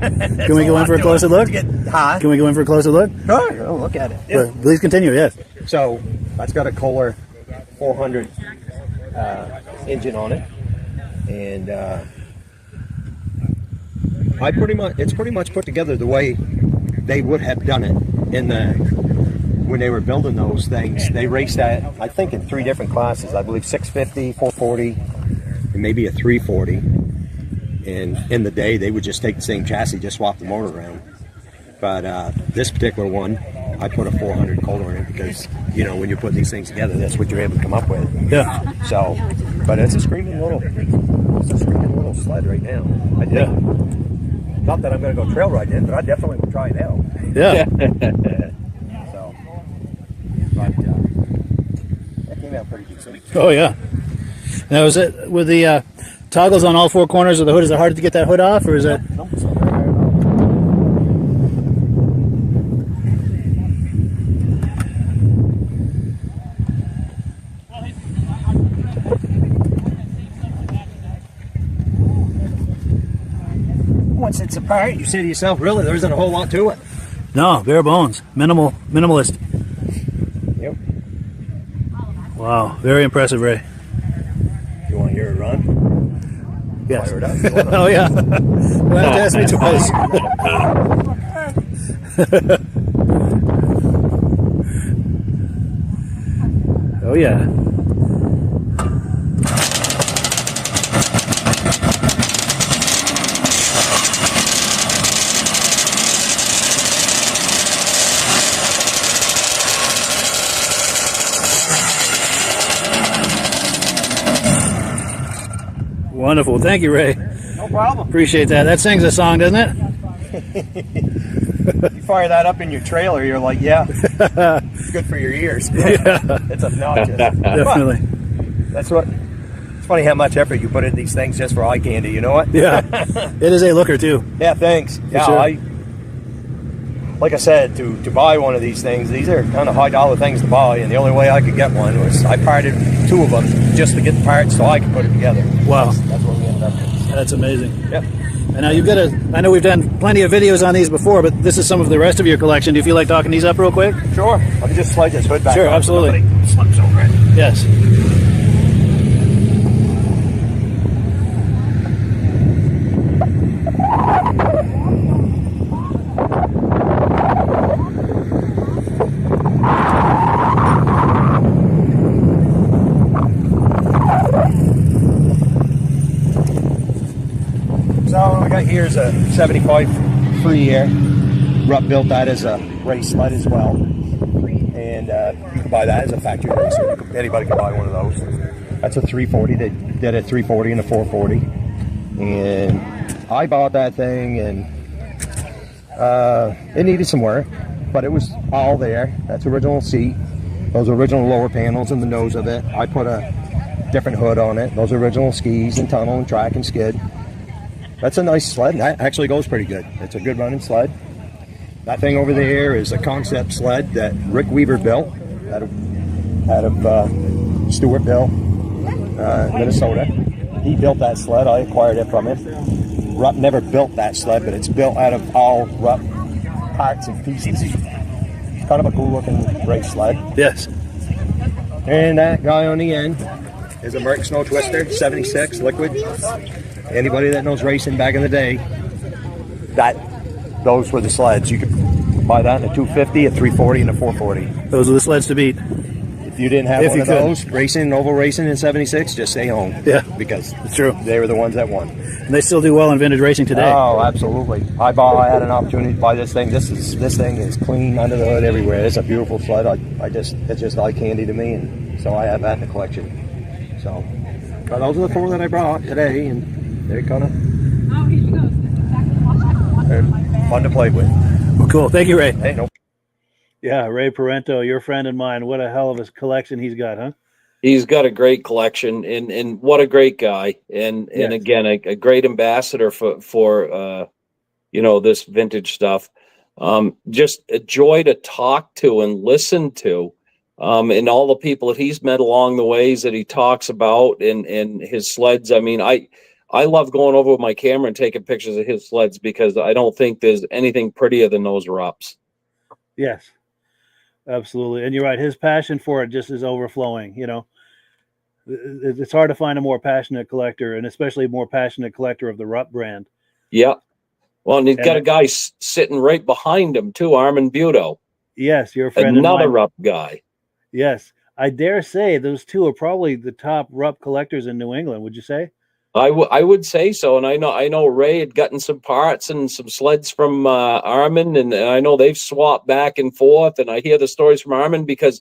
Can we go in for a closer look? Can we go in for a closer look? Sure. Oh, look at it. Yeah. Please continue, yes. So that's got a Kohler 400 engine on it, and it's pretty much put together the way they would have done it when they were building those things. They raced that, I think, in 3 different classes. I believe 650, 440, and maybe a 340. And in the day, they would just take the same chassis, just swap the motor around. But this particular one, I put a 400 Kohler in it because, when you put these things together, that's what you're able to come up with. Yeah. So, but it's a screaming little sled right now. I think. Yeah. Not that I'm going to go trail riding in, but I definitely will try it out. Yeah. So, Oh yeah. Now is it with the toggles on all four corners of the hood? Is it hard to get that hood off, or is it? No, it's not very hard at all. Once it's apart, you say to yourself, really, there isn't a whole lot to it. No, bare bones, minimalist. Yep. Wow, very impressive, Ray. You want to hear it run? Yes. Fire it up. You wanna- Oh yeah. You have to ask me twice. Oh yeah. Wonderful. Thank you, Ray. No problem. Appreciate that. That sings a song, doesn't it? You fire that up in your trailer, you're like, yeah, it's good for your ears. It's obnoxious. Definitely. That's what. It's funny how much effort you put into these things just for eye candy. You know what? Yeah. It is a looker too. Yeah. Thanks. Yeah. sure. Like I said, to buy one of these things, these are kind of high dollar things to buy, and the only way I could get one was I parted two of them just to get the parts so I could put it together. Wow. That's what we ended up with. That's amazing. Yep. And now you've got I know we've done plenty of videos on these before, but this is some of the rest of your collection. Do you feel like talking these up real quick? Sure. Let me just slide this hood back. Sure, on. absolutely. Somebody slips over it. Yes. So what we got here is a 75 free air. Rupp built that as a race sled as well. And you can buy that as a factory racer. Anybody can buy one of those. That's a 340. They did a 340 and a 440. And I bought that thing, and it needed some work, but it was all there. That's original seat. Those original lower panels in the nose of it. I put a different hood on it. Those original skis and tunnel and track and skid. That's a nice sled. That actually goes pretty good. It's a good running sled. That thing over there is a concept sled that Rick Weaver built out of Stewartville, Minnesota. He built that sled. I acquired it from him. Rupp never built that sled, but it's built out of all Rupp parts and pieces. It's kind of a cool looking race sled. Yes. And that guy on the end is a Merck Snow Twister, 76 liquid. Anybody that knows racing back in the day, those were the sleds. You could buy that in a 250, a 340, and a 440. Those are the sleds to beat. If you didn't have If one you of could. those, racing, oval racing in 76, just stay home. Yeah. Because It's true. they were the ones that won. And they still do well in vintage racing today. Oh, absolutely. I had an opportunity to buy this thing. This thing is clean under the hood everywhere. It's a beautiful sled. It's just eye candy to me, and so I have that in the collection. So, but those are the four that I brought today, and they're kind of fun to play with. Well, cool. Thank you, Ray. Hey, no. Yeah, Ray Parenteau, your friend and mine. What a hell of a collection he's got, huh? He's got a great collection, and what a great guy, and Yes. again a great ambassador for this vintage stuff. Just a joy to talk to and listen to, and all the people that he's met along the ways that he talks about, and his sleds. I mean, I love going over with my camera and taking pictures of his sleds because I don't think there's anything prettier than those Rupps. Yes, absolutely. And you're right. His passion for it just is overflowing. It's hard to find a more passionate collector, and especially a more passionate collector of the Rupp brand. Yeah. Well, and he's got And- a guy sitting right behind him too, Armin Buto, Yes, your friend and another mine. Rupp guy. Yes, I dare say those two are probably the top Rupp collectors in New England. Would you say? I would say so, and I know Ray had gotten some parts and some sleds from Armin, and I know they've swapped back and forth, and I hear the stories from Armin because,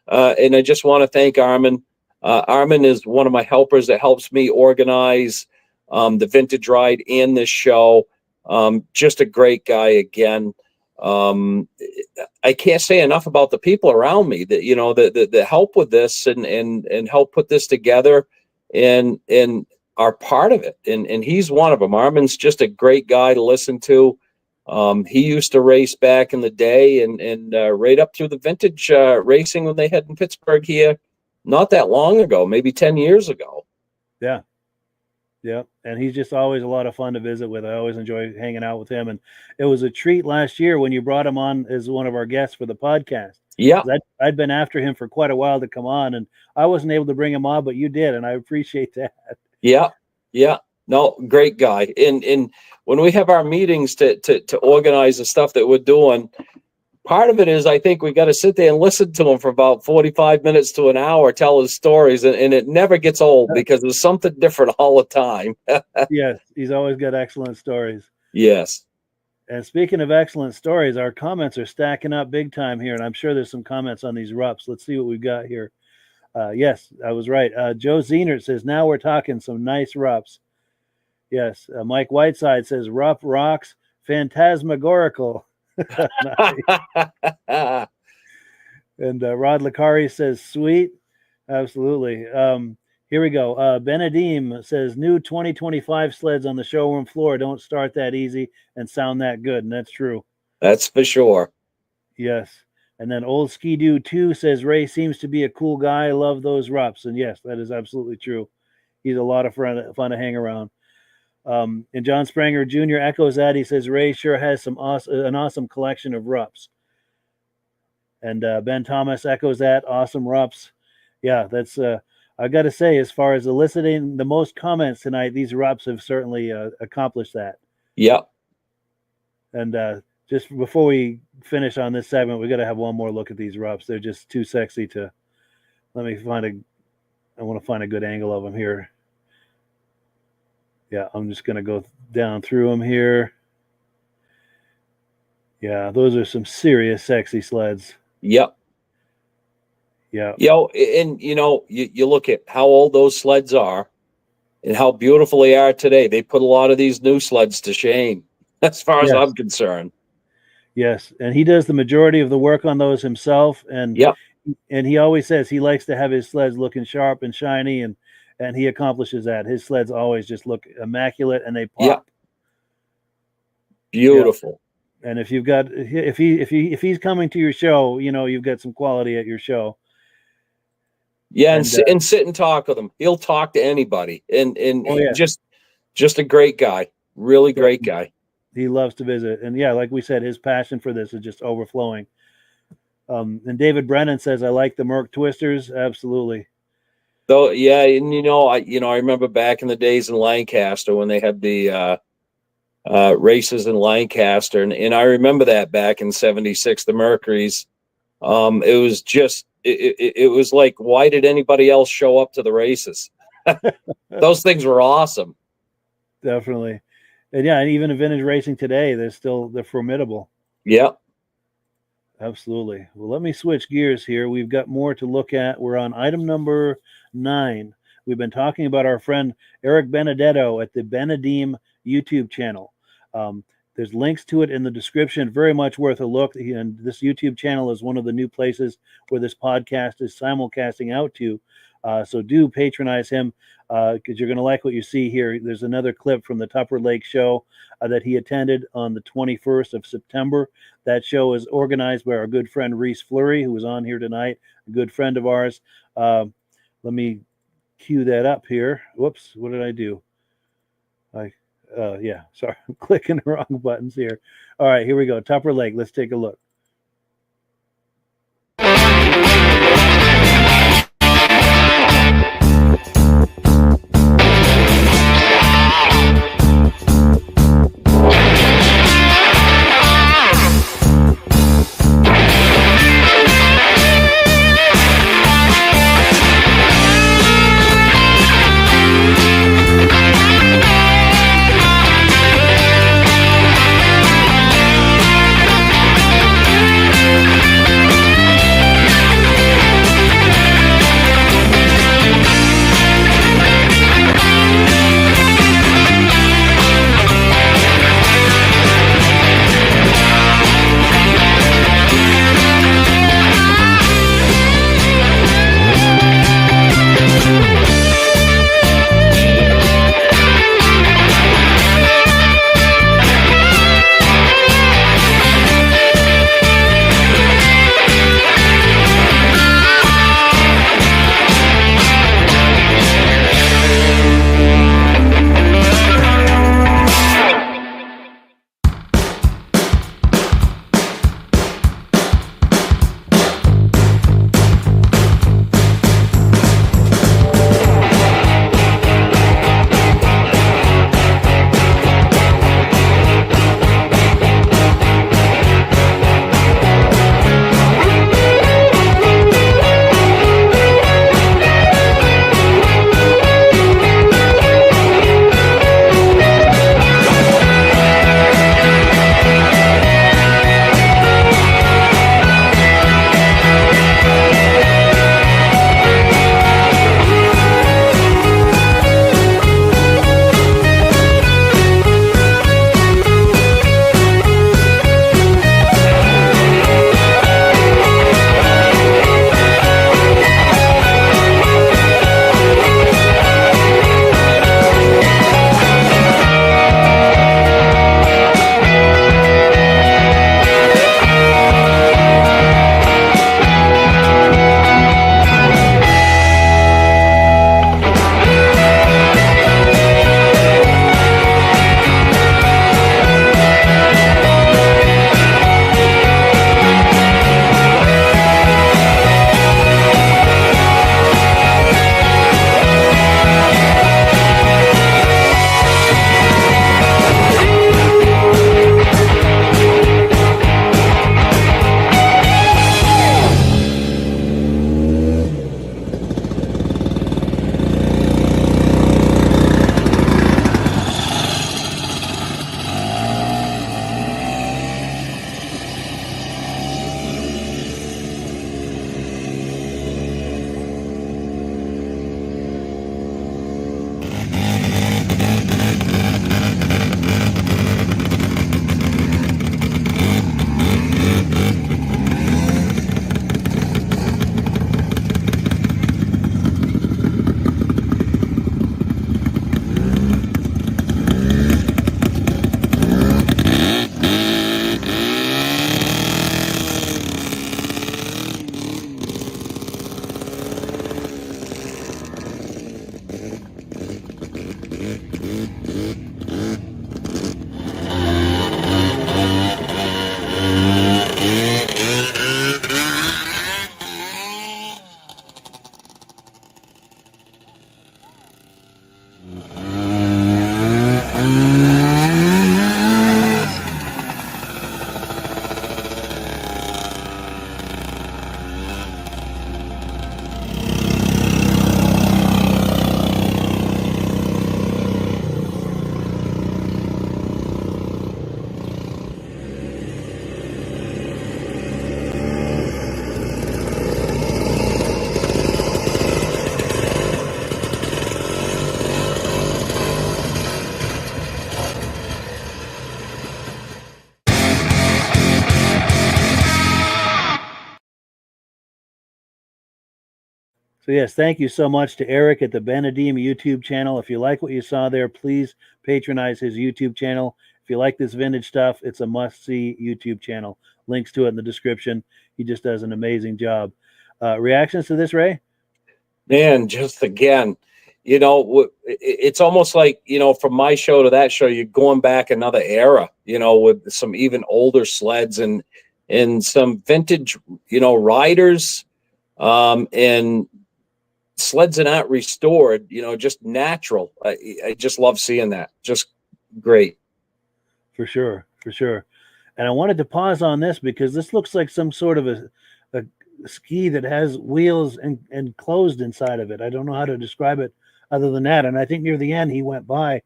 and I just want to thank Armin. Armin is one of my helpers that helps me organize the vintage ride and this show. Just a great guy again. I can't say enough about the people around me that, you know, that help with this and help put this together and are part of it. And he's one of them. Armin's just a great guy to listen to. He used to race back in the day and right up through the vintage racing when they had in Pittsburgh here not that long ago, maybe 10 years ago. Yeah. Yeah. And he's just always a lot of fun to visit with. I always enjoy hanging out with him. And it was a treat last year when you brought him on as one of our guests for the podcast. Yeah. I'd been after him for quite a while to come on, and I wasn't able to bring him on, but you did. And I appreciate that. Yeah. Yeah. No, great guy. And when we have our meetings to organize the stuff that we're doing, part of it is I think we got to sit there and listen to him for about 45 minutes to an hour, tell his stories, and it never gets old because there's something different all the time. Yes, he's always got excellent stories. Yes. And speaking of excellent stories, our comments are stacking up big time here, and I'm sure there's some comments on these Rupps. Let's see what we've got here. Yes, I was right. Joe Zehnert says, now we're talking some nice Rupps. Yes, Mike Whiteside says, Rupp rocks, phantasmagorical. And Rod Licari says, sweet. Absolutely. Here we go. BENEDEEM says, new 2025 sleds on the showroom floor don't start that easy and sound that good. And that's true. That's for sure. Yes. And then Old Ski-Doo 2 says, Ray seems to be a cool guy. I love those Rupps. And yes, that is absolutely true. He's a lot of fun to hang around. And John Spranger Jr. echoes that. He says, Ray sure has an awesome collection of Rupps. And Ben Thomas echoes that. Awesome Rupps. Yeah, that's, I got to say, as far as eliciting the most comments tonight, these Rupps have certainly accomplished that. Yep. And just before we finish on this segment, we got to have one more look at these Rupps. They're just too sexy to, I want to find a good angle of them here. Yeah, I'm just going to go down through them here. Yeah, those are some serious sexy sleds. Yep. Yeah. And you look at how old those sleds are and how beautiful they are today. They put a lot of these new sleds to shame, as far as I'm concerned. Yes, and he does the majority of the work on those himself. And and he always says he likes to have his sleds looking sharp and shiny, and he accomplishes that. His sleds always just look immaculate and they pop. Yep. Beautiful. Yeah. And if you've got if he's coming to your show, you've got some quality at your show. Yeah, and sit and talk with him. He'll talk to anybody, and just a great guy, really great guy. He loves to visit, and like we said, his passion for this is just overflowing. And David Brennan says, "I like the Merc Twisters, absolutely." Though, yeah, and I remember back in the days in Lancaster when they had the races in Lancaster, and I remember that back in '76, the Mercuries. It was just. It was like, why did anybody else show up to the races? Those things were awesome. Definitely. And and even in vintage racing today, they're formidable. Yeah. Absolutely. Well, let me switch gears here. We've got more to look at. We're on item number 9. We've been talking about our friend Eric Benedetto at the BENEDEEM YouTube channel. There's links to it in the description. Very much worth a look. And this YouTube channel is one of the new places where this podcast is simulcasting out to. So do patronize him because you're going to like what you see here. There's another clip from the Tupper Lake show that he attended on the 21st of September. That show is organized by our good friend Reese Fleury, who was on here tonight, a good friend of ours. Let me cue that up here. Whoops, what did I do? Sorry, I'm clicking the wrong buttons here. All right, here we go. Tupper Lake. Let's take a look. So yes, thank you so much to Eric at the BENEDEEM YouTube channel. If you like what you saw there, please patronize his YouTube channel. If you like this vintage stuff, it's a must-see YouTube channel. Links to it in the description. He just does an amazing job. Reactions to this, Ray? Man, just again, it's almost like, from my show to that show, you're going back another era, with some even older sleds and some vintage, riders, and sleds are not restored, just natural. I just love seeing that. Just great. For sure. And I wanted to pause on this because this looks like some sort of a ski that has wheels and closed inside of it. I don't know how to describe it other than that. And I think near the end he went by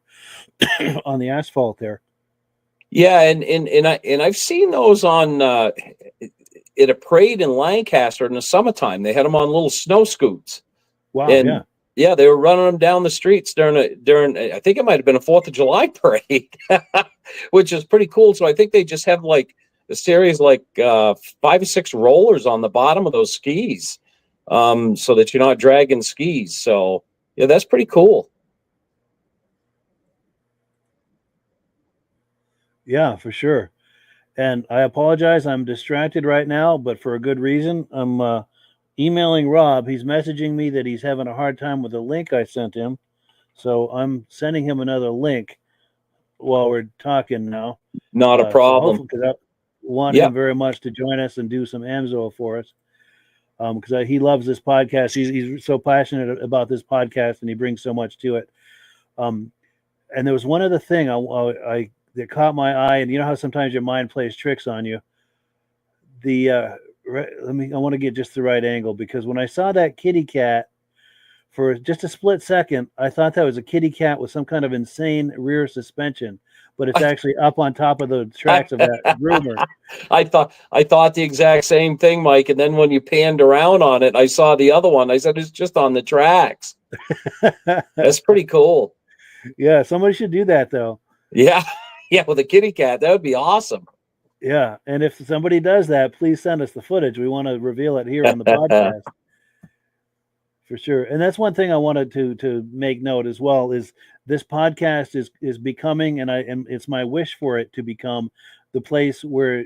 on the asphalt there. Yeah, and I've seen those on at a parade in Lancaster in the summertime. They had them on little snow scoots. Wow. And yeah, they were running them down the streets during I think it might have been a 4th of July parade, which is pretty cool. So I think they just have like a series like 5 or 6 rollers on the bottom of those skis, so that you're not dragging skis. So yeah, that's pretty cool. Yeah, for sure. And I apologize, I'm distracted right now, but for a good reason. I'm emailing Rob. He's messaging me that he's having a hard time with the link I sent him. So I'm sending him another link while we're talking now. Not a problem. Because I want him very much to join us and do some Amsoil for us. Because he loves this podcast. He's so passionate about this podcast, and he brings so much to it. And there was one other thing I that caught my eye, and you know how sometimes your mind plays tricks on you. I want to get just the right angle, because when I saw that kitty cat for just a split second, I thought that was a kitty cat with some kind of insane rear suspension, but it's actually up on top of the tracks of that groomer. I thought the exact same thing, Mike. And then when you panned around on it, I saw the other one. I said, it's just on the tracks. That's pretty cool. Yeah. Somebody should do that though. Yeah. Yeah. With a kitty cat, that would be awesome. Yeah. And if somebody does that, please send us the footage. We want to reveal it here on the podcast. For sure. And that's one thing I wanted to make note as well, is this podcast is becoming, and it's my wish for it to become the place where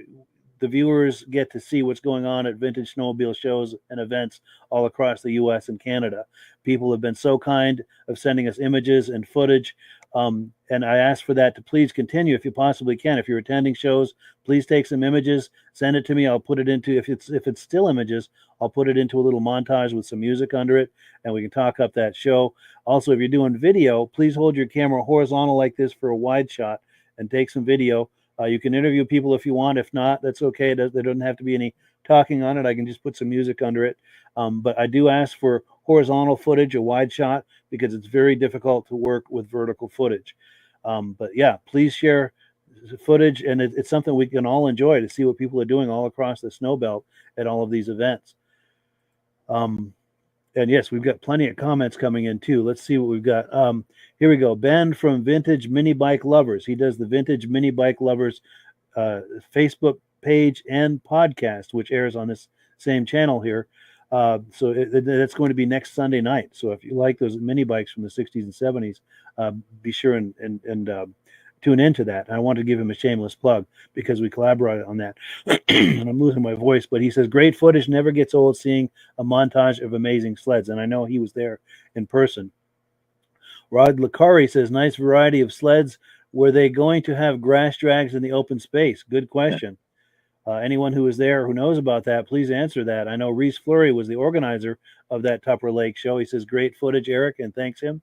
the viewers get to see what's going on at vintage snowmobile shows and events all across the US and Canada. People have been so kind of sending us images and footage. And I ask for that to please continue if you possibly can. If you're attending shows, please take some images, send it to me. I'll put it into, if it's still images, I'll put it into a little montage with some music under it, and we can talk up that show. Also, if you're doing video, please hold your camera horizontal like this for a wide shot and take some video. You can interview people if you want. If not, that's okay. There doesn't have to be any talking on it. I can just put some music under it. But I do ask for horizontal footage, a wide shot, because it's very difficult to work with vertical footage. But yeah, please share footage, and it's something we can all enjoy to see what people are doing all across the snow belt at all of these events. And yes, we've got plenty of comments coming in too. Let's see what we've got. Here we go. Ben from Vintage Mini Bike Lovers. He does the Vintage Mini Bike Lovers Facebook page and podcast, which airs on this same channel here. So that's going to be next Sunday night. So if you like those mini bikes from the 60s and 70s, be sure and tune into that. And I want to give him a shameless plug because we collaborated on that. And I'm losing my voice, but he says, great footage, never gets old seeing a montage of amazing sleds. And I know he was there in person. Rod Lacari says, nice variety of sleds. Were they going to have grass drags in the open space? Good question. Anyone who was there who knows about that, please answer that. I know Reese Fleury was the organizer of that Tupper Lake show. He says, great footage, Eric, and thanks him.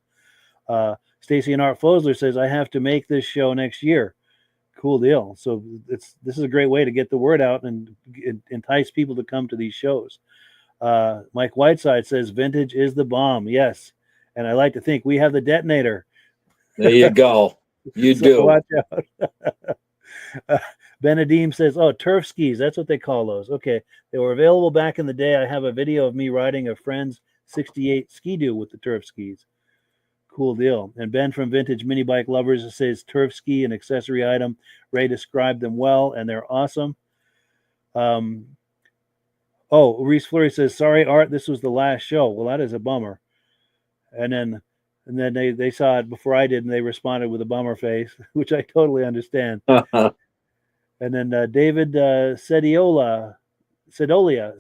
Stacy and Art Fosler says, I have to make this show next year. Cool deal. So this is a great way to get the word out and entice people to come to these shows. Mike Whiteside says, vintage is the bomb. Yes. And I like to think we have the detonator. There you go. You So do. watch out. BENEDEEM says, oh, turf skis. That's what they call those. Okay. They were available back in the day. I have a video of me riding a friend's 68 Ski-Doo with the turf skis. Cool deal. And Ben from Vintage Mini Bike Lovers says turf ski, an accessory item. Ray described them well, and they're awesome. Oh, Reese Fleury says, "Sorry, Art, this was the last show." Well, that is a bummer. And then they saw it before I did, and they responded with a bummer face, which I totally understand. And then David Sedolia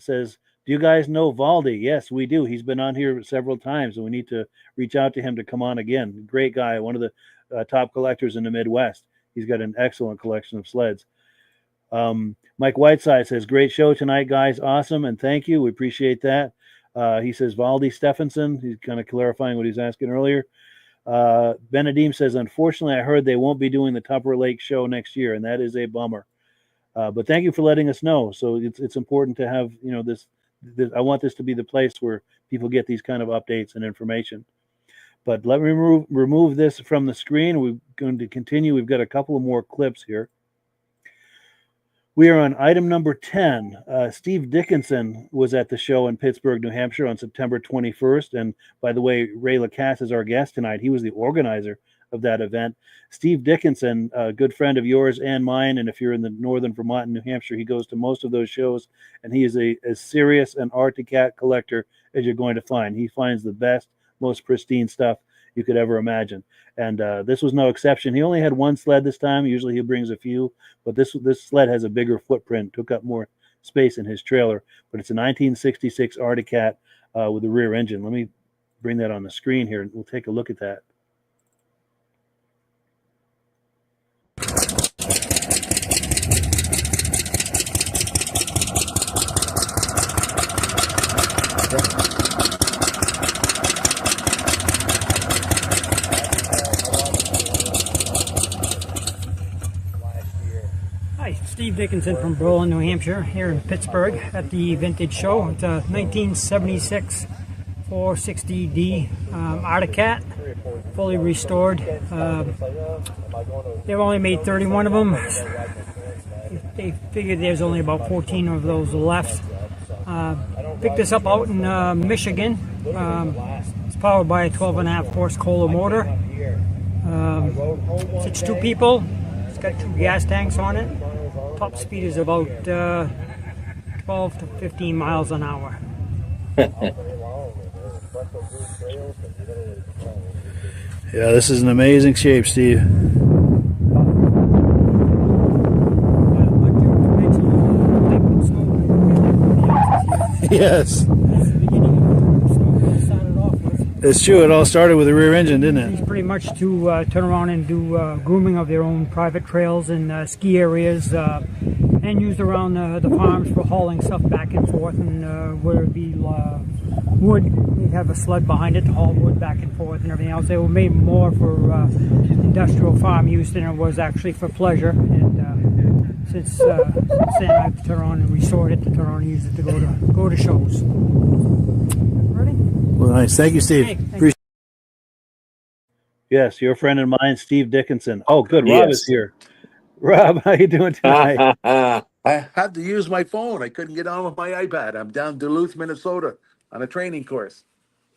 says, "Do you guys know Valdi?" Yes, we do. He's been on here several times, and we need to reach out to him to come on again. Great guy, one of the top collectors in the Midwest. He's got an excellent collection of sleds. Mike Whiteside says, "Great show tonight, guys. Awesome, and thank you. We appreciate that." He says, Valdi Stephenson. He's kind of clarifying what he's asking earlier. BENEDEEM says, "Unfortunately, I heard they won't be doing the Tupper Lake show next year, and that is a bummer. But thank you for letting us know. So it's important to have, this. I want this to be the place where people get these kind of updates and information. But let me remove this from the screen. We're going to continue. We've got a couple of more clips here. We are on item number 10. Steve Dickinson was at the show in Pittsburg, New Hampshire on September 21st. And by the way, Ray Lacasse is our guest tonight. He was the organizer of that event. Steve Dickinson, a good friend of yours and mine. And if you're in the northern Vermont and New Hampshire, he goes to most of those shows. And he is as serious an Arctic cat collector as you're going to find. He finds the best, most pristine stuff you could ever imagine. And this was no exception. He only had one sled this time. Usually he brings a few, but this sled has a bigger footprint, took up more space in his trailer. But it's a 1966 Arctic Cat with a rear engine. Let me bring that on the screen here, and we'll take a look at that. Steve Dickinson from Berlin, New Hampshire, here in Pittsburgh at the Vintage Show. It's a 1976 460D Arctic Cat, fully restored. They've only made 31 of them. They figured there's only about 14 of those left. Picked this up out in Michigan. It's powered by a 12.5 horse Kohler motor. Sits two people. It's got two gas tanks on it. Top speed is about 12 to 15 miles an hour. Yeah, this is an amazing shape, Steve. Yes. It's true. It all started with a rear engine, didn't it? It's pretty much to turn around and do grooming of their own private trails and ski areas, and used around the farms for hauling stuff back and forth. And where it be wood, you'd have a sled behind it to haul wood back and forth and everything else. They were made more for industrial farm use than it was actually for pleasure. And since then, I've turned around and restored it to turn around and use it to go to shows. Ready? Well, nice. Thank you, Steve. Hey, Appreciate. Yes, your friend and mine, Steve Dickinson. Oh, good. Rob Yes. is here. Rob, how you doing tonight? I had to use my phone. I couldn't get on with my iPad. I'm down in Duluth, Minnesota on a training course.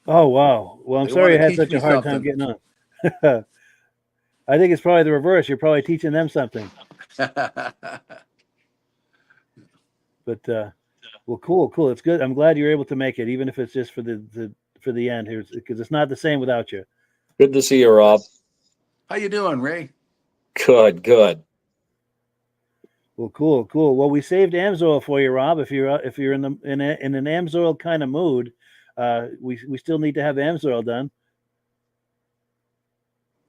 Oh, wow. Well, I'm They sorry you wanna had teach such me a hard time something. getting on. I think it's probably the reverse. You're probably teaching them something. But well, cool. It's good. I'm glad you're able to make it, even if it's just for the end here, because it's not the same without you. Good to see you, Rob. How you doing, Ray? Good. Well, cool. Well, we saved Amsoil for you, Rob. If you're in an Amsoil kind of mood, we still need to have Amsoil done.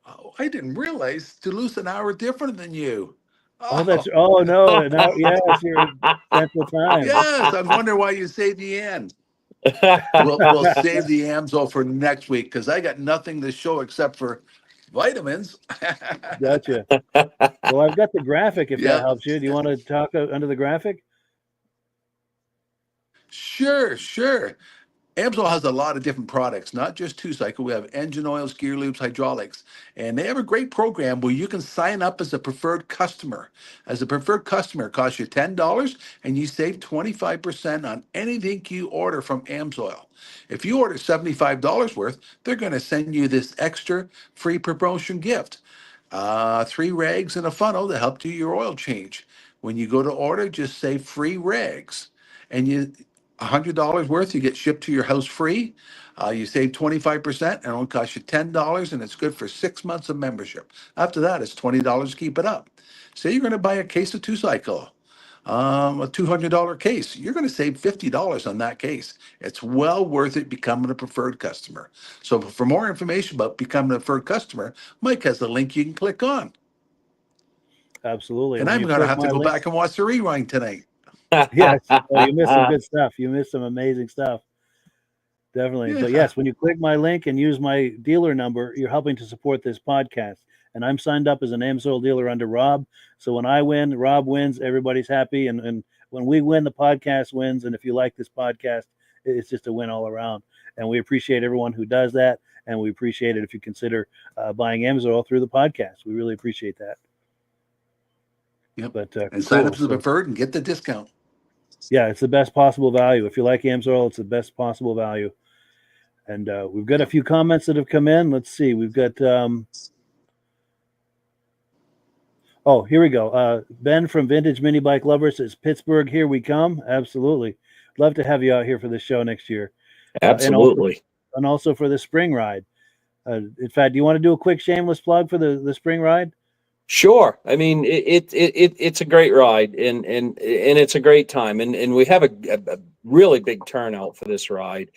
Oh, I didn't realize Duluth's an hour different than you. No, yes, you're in Central Time. Yes, I was wondering why you saved the end. We'll save the Amsoil for next week because I got nothing to show except for vitamins. Gotcha. Well, I've got the graphic if Yeah. that helps you. Do you want to talk under the graphic? Sure. Amsoil has a lot of different products, not just two-cycle. We have engine oils, gear lubes, hydraulics, and they have a great program where you can sign up as a preferred customer. As a preferred customer, it costs you $10, and you save 25% on anything you order from Amsoil. If you order $75 worth, they're going to send you this extra free promotion gift. 3 rags and a funnel to help do your oil change. When you go to order, just say free rags, and $100 worth, you get shipped to your house free. You save 25%, and it only costs you $10, and it's good for 6 months of membership. After that, it's $20 to keep it up. Say you're going to buy a case of two-cycle, a $200 case. You're going to save $50 on that case. It's well worth it becoming a preferred customer. So for more information about becoming a preferred customer, Mike has the link you can click on. Absolutely. And When I'm you going to click have to my go link- back and watch the rewind tonight. Yes, well, you missed some good stuff. You missed some amazing stuff. Definitely. But Yeah. yes, when you click my link and use my dealer number, you're helping to support this podcast. And I'm signed up as an Amsoil dealer under Rob. So when I win, Rob wins, everybody's happy. And when we win, the podcast wins. And if you like this podcast, it's just a win all around. And we appreciate everyone who does that. And we appreciate it if you consider buying Amsoil through the podcast. We really appreciate that. Yep. But And sign cool. up as a preferred and get the discount. Yeah, it's the best possible value. If you like Amsoil, it's the best possible value. And we've got a few comments that have come in. Let's see. We've got, here we go. Ben from Vintage Mini Bike Lovers says, Pittsburgh, here we come. Absolutely. Love to have you out here for the show next year. Absolutely. And also for the spring ride. In fact, do you want to do a quick shameless plug for the spring ride? Sure. I mean, it's a great ride, and it's a great time, and we have a really big turnout for this ride.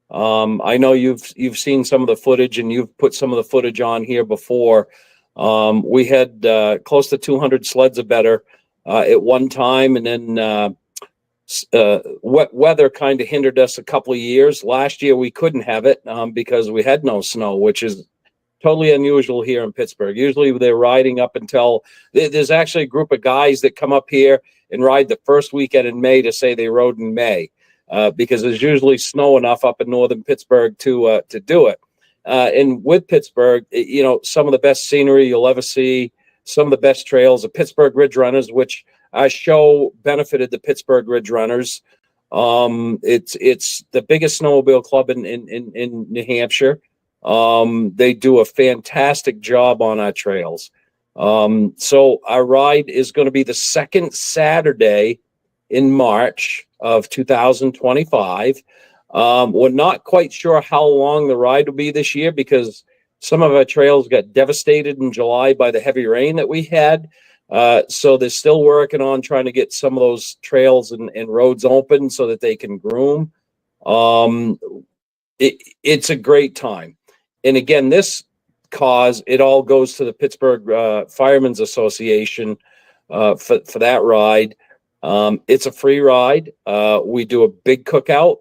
I know you've seen some of the footage, and you've put some of the footage on here before. We had close to 200 sleds or better at one time, and then wet weather kind of hindered us a couple of years. Last year we couldn't have it because we had no snow, which is totally unusual here in Pittsburgh. Usually they're riding up until there's actually a group of guys that come up here and ride the first weekend in May to say they rode in May because there's usually snow enough up in northern Pittsburgh to do it. And with Pittsburgh, some of the best scenery you'll ever see, some of the best trails, the Pittsburgh Ridge Runners, which our show benefited the Pittsburgh Ridge Runners. It's the biggest snowmobile club in New Hampshire. They do a fantastic job on our trails. So our ride is going to be the second Saturday in March of 2025. We're not quite sure how long the ride will be this year because some of our trails got devastated in July by the heavy rain that we had. So they're still working on trying to get some of those trails and roads open so that they can groom. It's a great time. And again, this cause, it all goes to the Pittsburgh Firemen's Association for that ride. It's a free ride. We do a big cookout.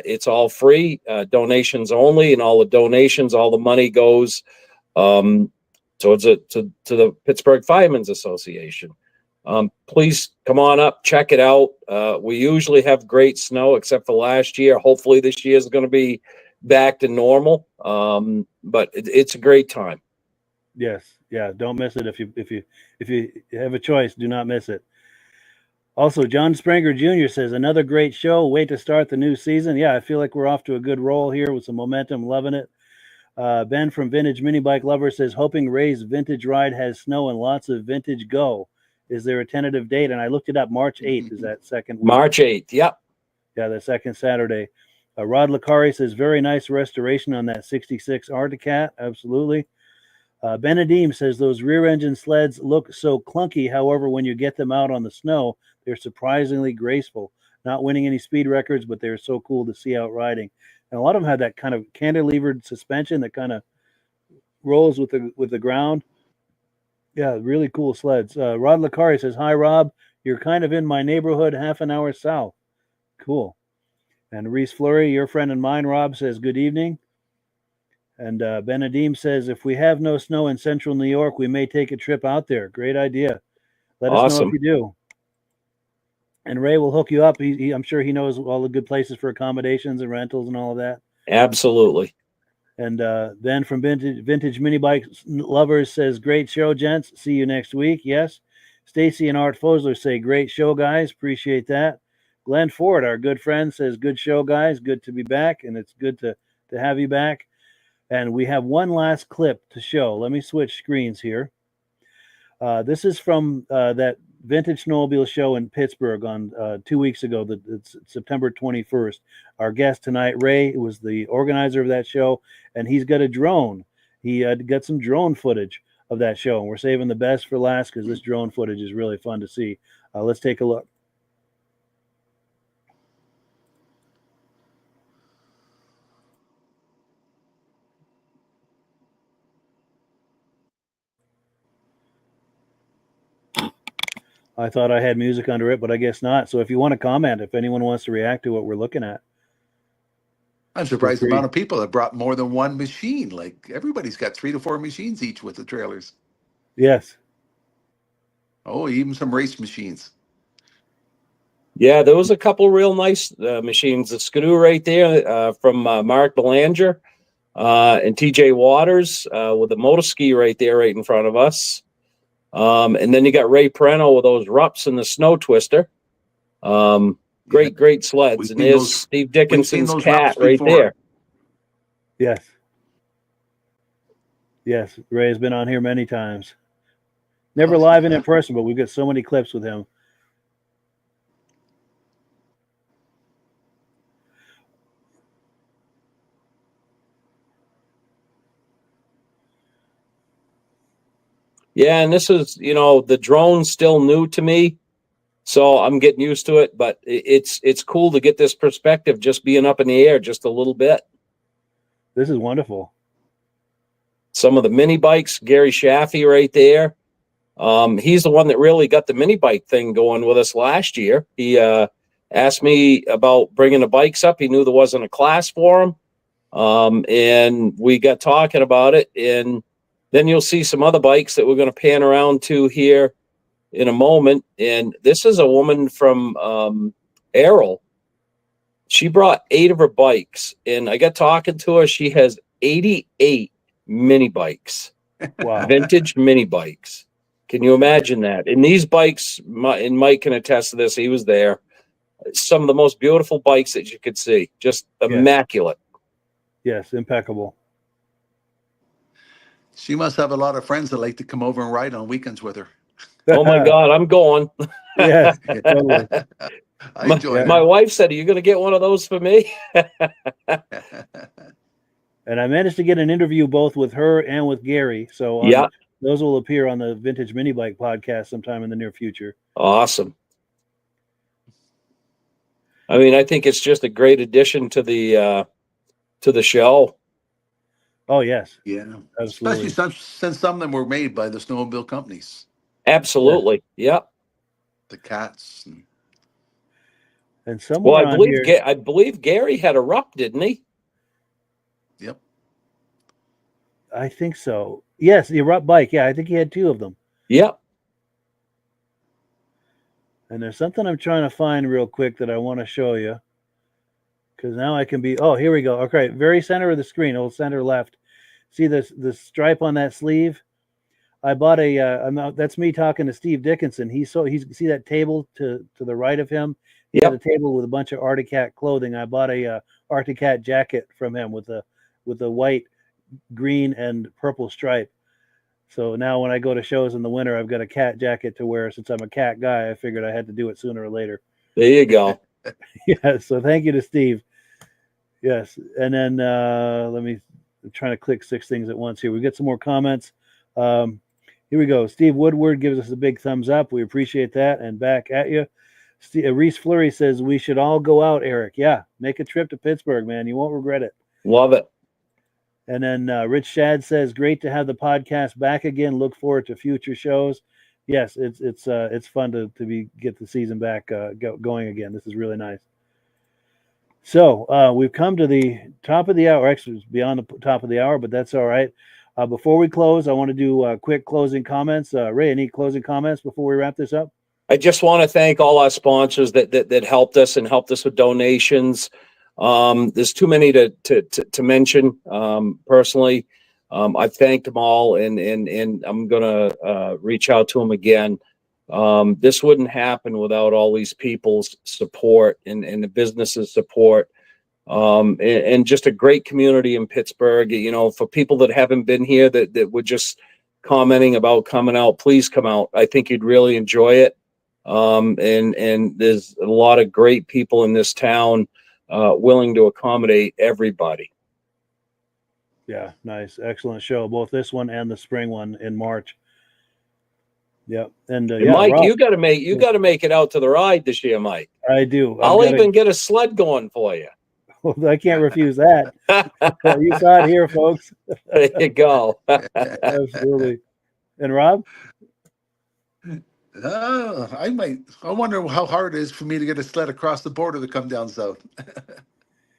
It's all free, donations only, and all the donations, all the money goes towards to the Pittsburgh Firemen's Association. Please come on up, check it out. We usually have great snow, except for last year. Hopefully this year is going to be back to normal. But it's a great time. Yes. Yeah. Don't miss it. If you have a choice, do not miss it. Also, John Springer Jr. says, another great show. Wait to start the new season. Yeah, I feel like we're off to a good roll here with some momentum. Loving it. Ben from Vintage Mini Bike Lover says, hoping Ray's vintage ride has snow and lots of vintage go. Is there a tentative date? And I looked it up. March 8th is that second week. March 8th. Yep. Yeah, the second Saturday. Rod Lacasse says, very nice restoration on that 66 Arctic. Absolutely. BENEDEEM says, those rear engine sleds look so clunky. However, when you get them out on the snow, they're surprisingly graceful. Not winning any speed records, but they're so cool to see out riding. And a lot of them had that kind of cantilevered suspension that kind of rolls with the ground. Yeah, really cool sleds. Rod Lacasse says, hi, Rob. You're kind of in my neighborhood, half an hour south. Cool. And Reese Fleury, your friend and mine, Rob, says, good evening. And BENEDEEM says, if we have no snow in central New York, we may take a trip out there. Great idea. Let us know if you do. And Ray will hook you up. I'm sure he knows all the good places for accommodations and rentals and all of that. Absolutely. And Ben from Vintage Mini Bike Lovers says, great show, gents. See you next week. Yes. Stacy and Art Fosler say, great show, guys. Appreciate that. Glenn Ford, our good friend, says, good show, guys. Good to be back, and it's good to have you back. And we have one last clip to show. Let me switch screens here. This is from that Vintage Snowmobile show in Pittsburgh on 2 weeks ago. It's September 21st. Our guest tonight, Ray, was the organizer of that show, and he's got a drone. He got some drone footage of that show, and we're saving the best for last because this drone footage is really fun to see. Let's take a look. I thought I had music under it, but I guess not. So if you want to comment, if anyone wants to react to what we're looking at. I'm surprised the amount of people that brought more than one machine. Like everybody's got 3 to 4 machines each with the trailers. Yes. Oh, even some race machines. Yeah, there was a couple real nice machines. The Skidoo right there from Mark Belanger and TJ Waters with the motor ski right there right in front of us. And then you got Ray Parenteau with those Rupps and the Snow Twister. Great sleds. And there's Steve Dickinson's cat right there. Yes. Yes, Ray's been on here many times. Never live and in person, but we've got so many clips with him. Yeah, and this is, the drone's still new to me, so I'm getting used to it, but it's cool to get this perspective just being up in the air just a little bit. This is wonderful. Some of the mini bikes, Gary Shaffey right there. He's the one that really got the mini bike thing going with us last year. He asked me about bringing the bikes up. He knew there wasn't a class for them, and we got talking about it, and then you'll see some other bikes that we're going to pan around to here in a moment. And this is a woman from Errol. She brought 8 of her bikes, and I got talking to her. She has 88 mini bikes, Wow. vintage mini bikes. Can you imagine that? And these bikes, and Mike can attest to this, he was there, some of the most beautiful bikes that you could see, just immaculate. Yes, impeccable. She must have a lot of friends that like to come over and ride on weekends with her. Oh my God, I'm going. Yes, totally. I enjoy it. My wife said, "Are you going to get one of those for me?" And I managed to get an interview both with her and with Gary. So those will appear on the Vintage Mini Bike podcast sometime in the near future. Awesome. I mean, I think it's just a great addition to the show. Oh, yes. Yeah. Absolutely. Especially since some of them were made by the snowmobile companies. Absolutely. Yeah. The cats. And somewhere I believe Gary had a Rupp, didn't he? Yep. I think so. Yes, the Rupp bike. Yeah, I think he had 2 of them. Yep. And there's something I'm trying to find real quick that I want to show you. Because now I can be, oh, here we go. Okay, very center of the screen, old center left. See this stripe on that sleeve? I bought that's me talking to Steve Dickinson. He's see that table to the right of him? He had a table with a bunch of Arctic Cat clothing. I bought a Arctic Cat jacket from him with a white, green, and purple stripe. So now when I go to shows in the winter, I've got a cat jacket to wear. Since I'm a cat guy, I figured I had to do it sooner or later. There you go. Yeah, so thank you to Steve. Yes, and then I'm trying to click 6 things at once here. We get some more comments. Here we go. Steve Woodward gives us a big thumbs up. We appreciate that. And back at you. Reese Fleury says, we should all go out, Eric. Yeah, make a trip to Pittsburgh, man. You won't regret it. Love it. And then Rich Shad says, great to have the podcast back again. Look forward to future shows. Yes, it's fun to get the season back going again. This is really nice. So we've come to the top of the hour. Actually, it's beyond the top of the hour, but that's all right. Before we close, I want to do quick closing comments. Ray, any closing comments before we wrap this up? I just want to thank all our sponsors that helped us and helped us with donations. There's too many to mention personally. I've thanked them all, and I'm gonna reach out to them again. This wouldn't happen without all these people's support and the businesses' support, and just a great community in Pittsburgh. You know, for people that haven't been here that were just commenting about coming out, please come out. I think you'd really enjoy it. And there's a lot of great people in this town willing to accommodate everybody. Yeah, nice, excellent show. Both this one and the spring one in March. Yep, and yeah, Mike, Rob, you got to make it out to the ride this year, Mike. I do. I'll even get a sled going for you. Well, I can't refuse that. Well, you saw it here, folks. There you go. Absolutely. And Rob? I wonder how hard it is for me to get a sled across the border to come down south.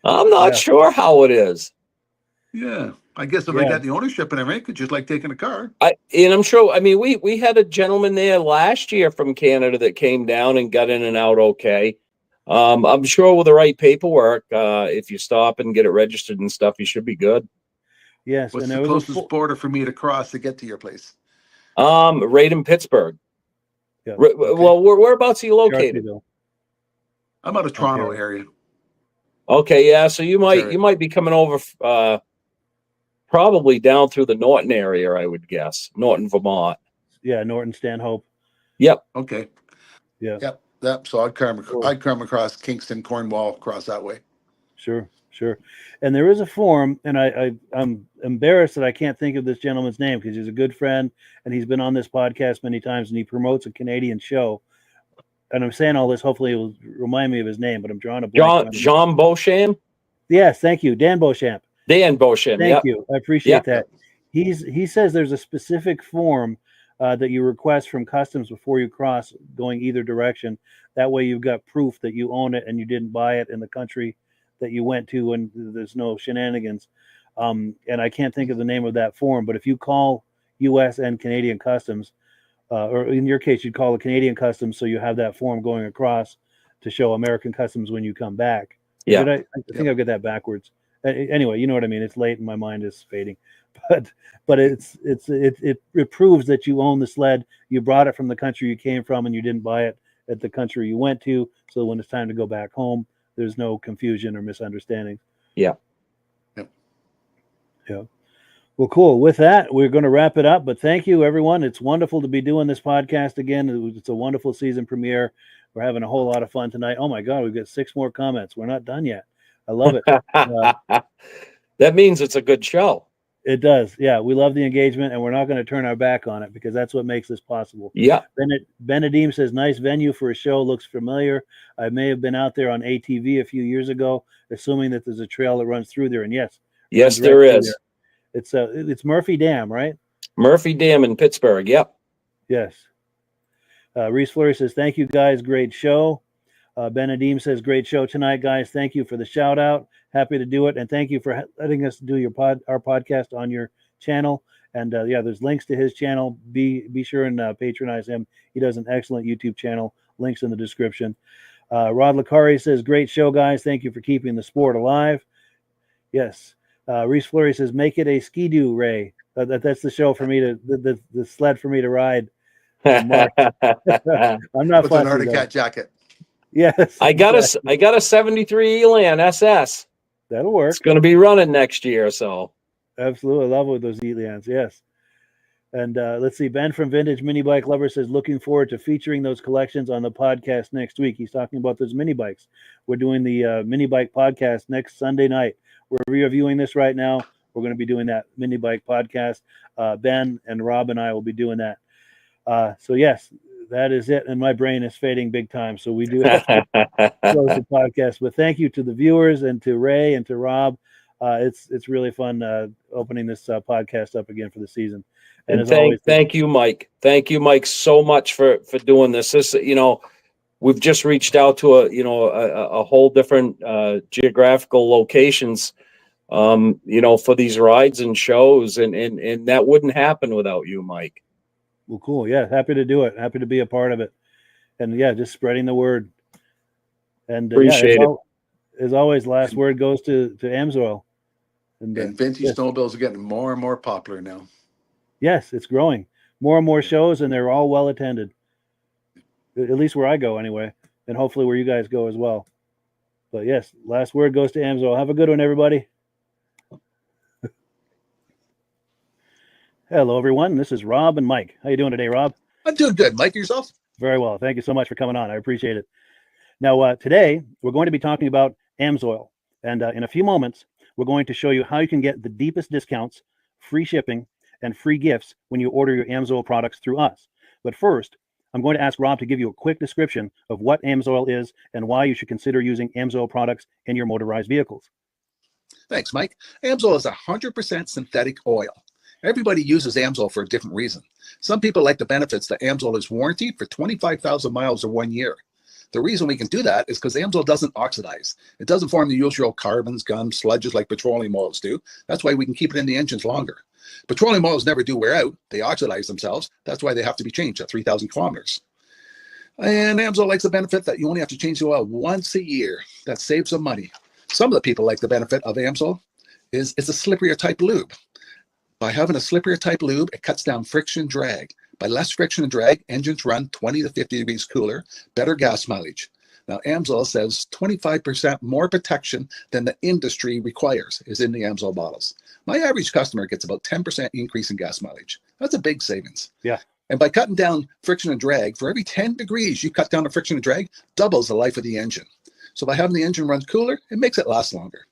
I'm not sure how it is. Yeah, I guess if I got the ownership and everything, it's just like taking a car. And I'm sure. I mean, we had a gentleman there last year from Canada that came down and got in and out okay. I'm sure with the right paperwork, if you stop and get it registered and stuff, you should be good. Yes. What's and the closest border for me to cross to get to your place? Right in Pittsburg. Yeah. Well, whereabouts are you located? I'm out of Toronto area. Okay, yeah. So you might be coming over, probably down through the Norton area, I would guess, Norton, Vermont. Yeah, Norton, Stanhope. Yep. Okay. Yeah. Yep. So I'd come across Kingston, Cornwall, across that way. Sure. And there is a form, and I'm embarrassed that I can't think of this gentleman's name because he's a good friend and he's been on this podcast many times and he promotes a Canadian show. And I'm saying all this, hopefully it will remind me of his name, but I'm drawing a blank. Jean Beauchamp? Yes, thank you. Dan Beauchamp. Dan Beauchamp. Thank you. I appreciate that. He says there's a specific form that you request from customs before you cross going either direction. That way you've got proof that you own it and you didn't buy it in the country that you went to and there's no shenanigans. And I can't think of the name of that form, but if you call U.S. and Canadian customs, or in your case, you'd call the Canadian customs so you have that form going across to show American customs when you come back. Yeah. I think I've got that backwards. Anyway, you know what I mean? It's late and my mind is fading. But it proves that you own the sled. You brought it from the country you came from and you didn't buy it at the country you went to. So when it's time to go back home, there's no confusion or misunderstanding. Yeah. Well, cool. With that, we're going to wrap it up. But thank you, everyone. It's wonderful to be doing this podcast again. It's a wonderful season premiere. We're having a whole lot of fun tonight. Oh, my God, we've got 6 more comments. We're not done yet. I love it. That means it's a good show. It does. Yeah, we love the engagement, and we're not going to turn our back on it because that's what makes this possible. Yeah. BENEDEEM says, nice venue for a show. Looks familiar. I may have been out there on ATV a few years ago, assuming that there's a trail that runs through there. And yes, there is. It's Murphy Dam, right? Murphy Dam in Pittsburg. Yep. Yes. Reese Fleury says, thank you, guys. Great show. BENEDEEM says, great show tonight, guys. Thank you for the shout out. Happy to do it. And thank you for letting us do our podcast on your channel. And there's links to his channel. Be sure and patronize him. He does an excellent YouTube channel. Links in the description. Rod Lacari says, great show, guys. Thank you for keeping the sport alive. Yes. Reese Fleury says, make it a ski-doo, Ray. That's the show for me the sled for me to ride. I'm not with an Arctic Cat jacket. Yes. I got a 73 Elan SS. That'll work. It's going to be running next year, so. Absolutely. I love with those Elans. Yes. And let's see. Ben from Vintage Mini Bike Lover says, looking forward to featuring those collections on the podcast next week. He's talking about those mini bikes. We're doing the mini bike podcast next Sunday night. We're reviewing this right now. We're going to be doing that mini bike podcast. Ben and Rob and I will be doing that. So yes, that is it. And my brain is fading big time. So we do have to close the podcast. But thank you to the viewers and to Ray and to Rob. It's really fun opening this podcast up again for the season. And as always, thank you, Mike. Thank you, Mike, so much for doing this. This, we've just reached out to a whole different geographical locations, for these rides and shows, and that wouldn't happen without you, Mike. Well, cool. Yeah, happy to do it. Happy to be a part of it, and just spreading the word. And appreciate it. As always, last word goes to Amsoil. And Vintage Snowmobiles are getting more and more popular now. Yes, it's growing. More and more shows, and they're all well attended. At least where I go, anyway, and hopefully where you guys go as well. But yes, last word goes to Amsoil. Have a good one, everybody. Hello, everyone. This is Rob and Mike. How you doing today, Rob? I'm doing good. Mike, yourself? Very well. Thank you so much for coming on. I appreciate it. Now, today we're going to be talking about Amsoil, and in a few moments we're going to show you how you can get the deepest discounts, free shipping, and free gifts when you order your Amsoil products through us. But first, I'm going to ask Rob to give you a quick description of what Amsoil is and why you should consider using Amsoil products in your motorized vehicles. Thanks, Mike. Amsoil is 100% synthetic oil. Everybody uses Amsoil for a different reason. Some people like the benefits that Amsoil is warranted for 25,000 miles or 1 year. The reason we can do that is because Amsoil doesn't oxidize. It doesn't form the usual carbons, gums, sludges like petroleum oils do. That's why we can keep it in the engines longer. Petroleum oils never do wear out. They oxidize themselves. That's why they have to be changed at 3,000 kilometers. And Amsoil likes the benefit that you only have to change the oil once a year. That saves some money. Some of the people like the benefit of Amsoil is it's a slipperier type lube. By having a slipperier type lube, it cuts down friction and drag. By less friction and drag, engines run 20 to 50 degrees cooler, better gas mileage. Now, Amsoil says 25% more protection than the industry requires is in the Amsoil bottles. My average customer gets about 10% increase in gas mileage. That's a big savings. Yeah. And by cutting down friction and drag, for every 10 degrees you cut down the friction and drag, doubles the life of the engine. So by having the engine run cooler, it makes it last longer.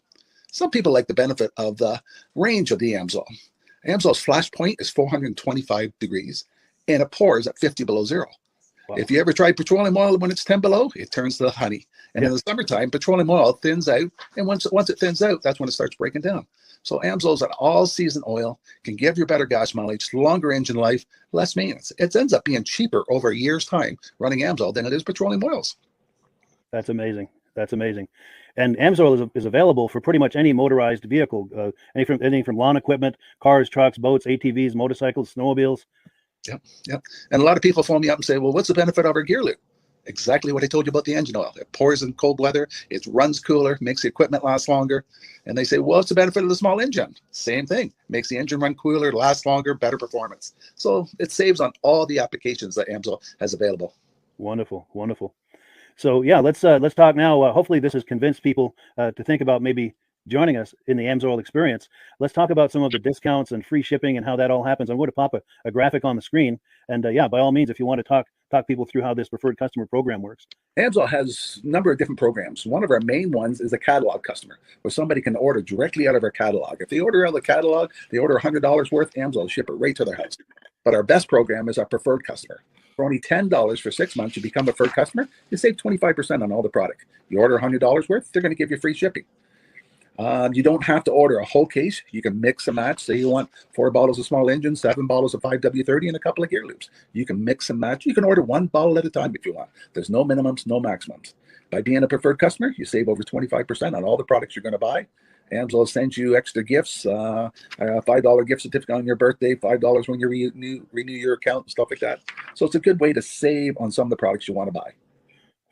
Some people like the benefit of the range of the Amsoil. Amsoil's flash point is 425 degrees, and it pours at 50 below zero. Wow. If you ever tried petroleum oil when it's 10 below, it turns to honey. And in the summertime, petroleum oil thins out, and once it thins out, that's when it starts breaking down. So Amsoil is an all-season oil, can give you better gas mileage, longer engine life, less maintenance. It ends up being cheaper over a year's time running Amsoil than it is petroleum oils. That's amazing. That's amazing. And Amsoil is available for pretty much any motorized vehicle, anything from lawn equipment, cars, trucks, boats, ATVs, motorcycles, snowmobiles. Yep. And a lot of people phone me up and say, well, what's the benefit of our gear lube? Exactly what I told you about the engine oil. It pours in cold weather, it runs cooler, makes the equipment last longer. And they say, well, what's the benefit of the small engine? Same thing. Makes the engine run cooler, last longer, better performance. So it saves on all the applications that Amsoil has available. Wonderful, wonderful. So yeah, let's talk now. Hopefully this has convinced people to think about maybe joining us in the Amsoil experience. Let's talk about some of the discounts and free shipping and how that all happens. I'm going to pop a graphic on the screen. And yeah, by all means, if you want to talk people through how this preferred customer program works. Amsoil has a number of different programs. One of our main ones is a catalog customer, where somebody can order directly out of our catalog. If they order out of the catalog, they order $100 worth, Amsoil will ship it right to their house. But our best program is our preferred customer. For only $10 for 6 months, you become a preferred customer, you save 25% on all the product. You order $100 worth, they're going to give you free shipping. You don't have to order a whole case. You can mix and match. Say you want 4 bottles of small engine, 7 bottles of 5W30, and a couple of gear loops. You can mix and match. You can order 1 bottle at a time if you want. There's no minimums, no maximums. By being a preferred customer, you save over 25% on all the products you're going to buy. Amsoil sends you extra gifts, a $5 gift certificate on your birthday, $5 when you renew your account and stuff like that. So it's a good way to save on some of the products you want to buy.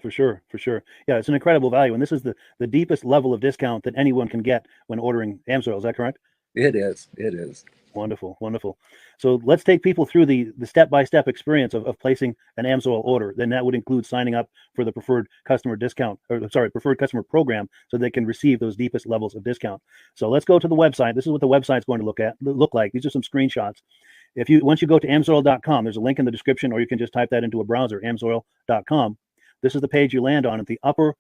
For sure. Yeah, it's an incredible value. And this is the deepest level of discount that anyone can get when ordering Amsoil. Is that correct? It is. Wonderful. So let's take people through the step-by-step experience of placing an Amsoil order. Then that would include signing up for the preferred customer preferred customer program, so they can receive those deepest levels of discount. So let's go to the website. This is what the website's going to look like. These are some screenshots. Once you go to amsoil.com, there's a link in the description, or you can just type that into a browser, amsoil.com. This is the page you land on. At the upper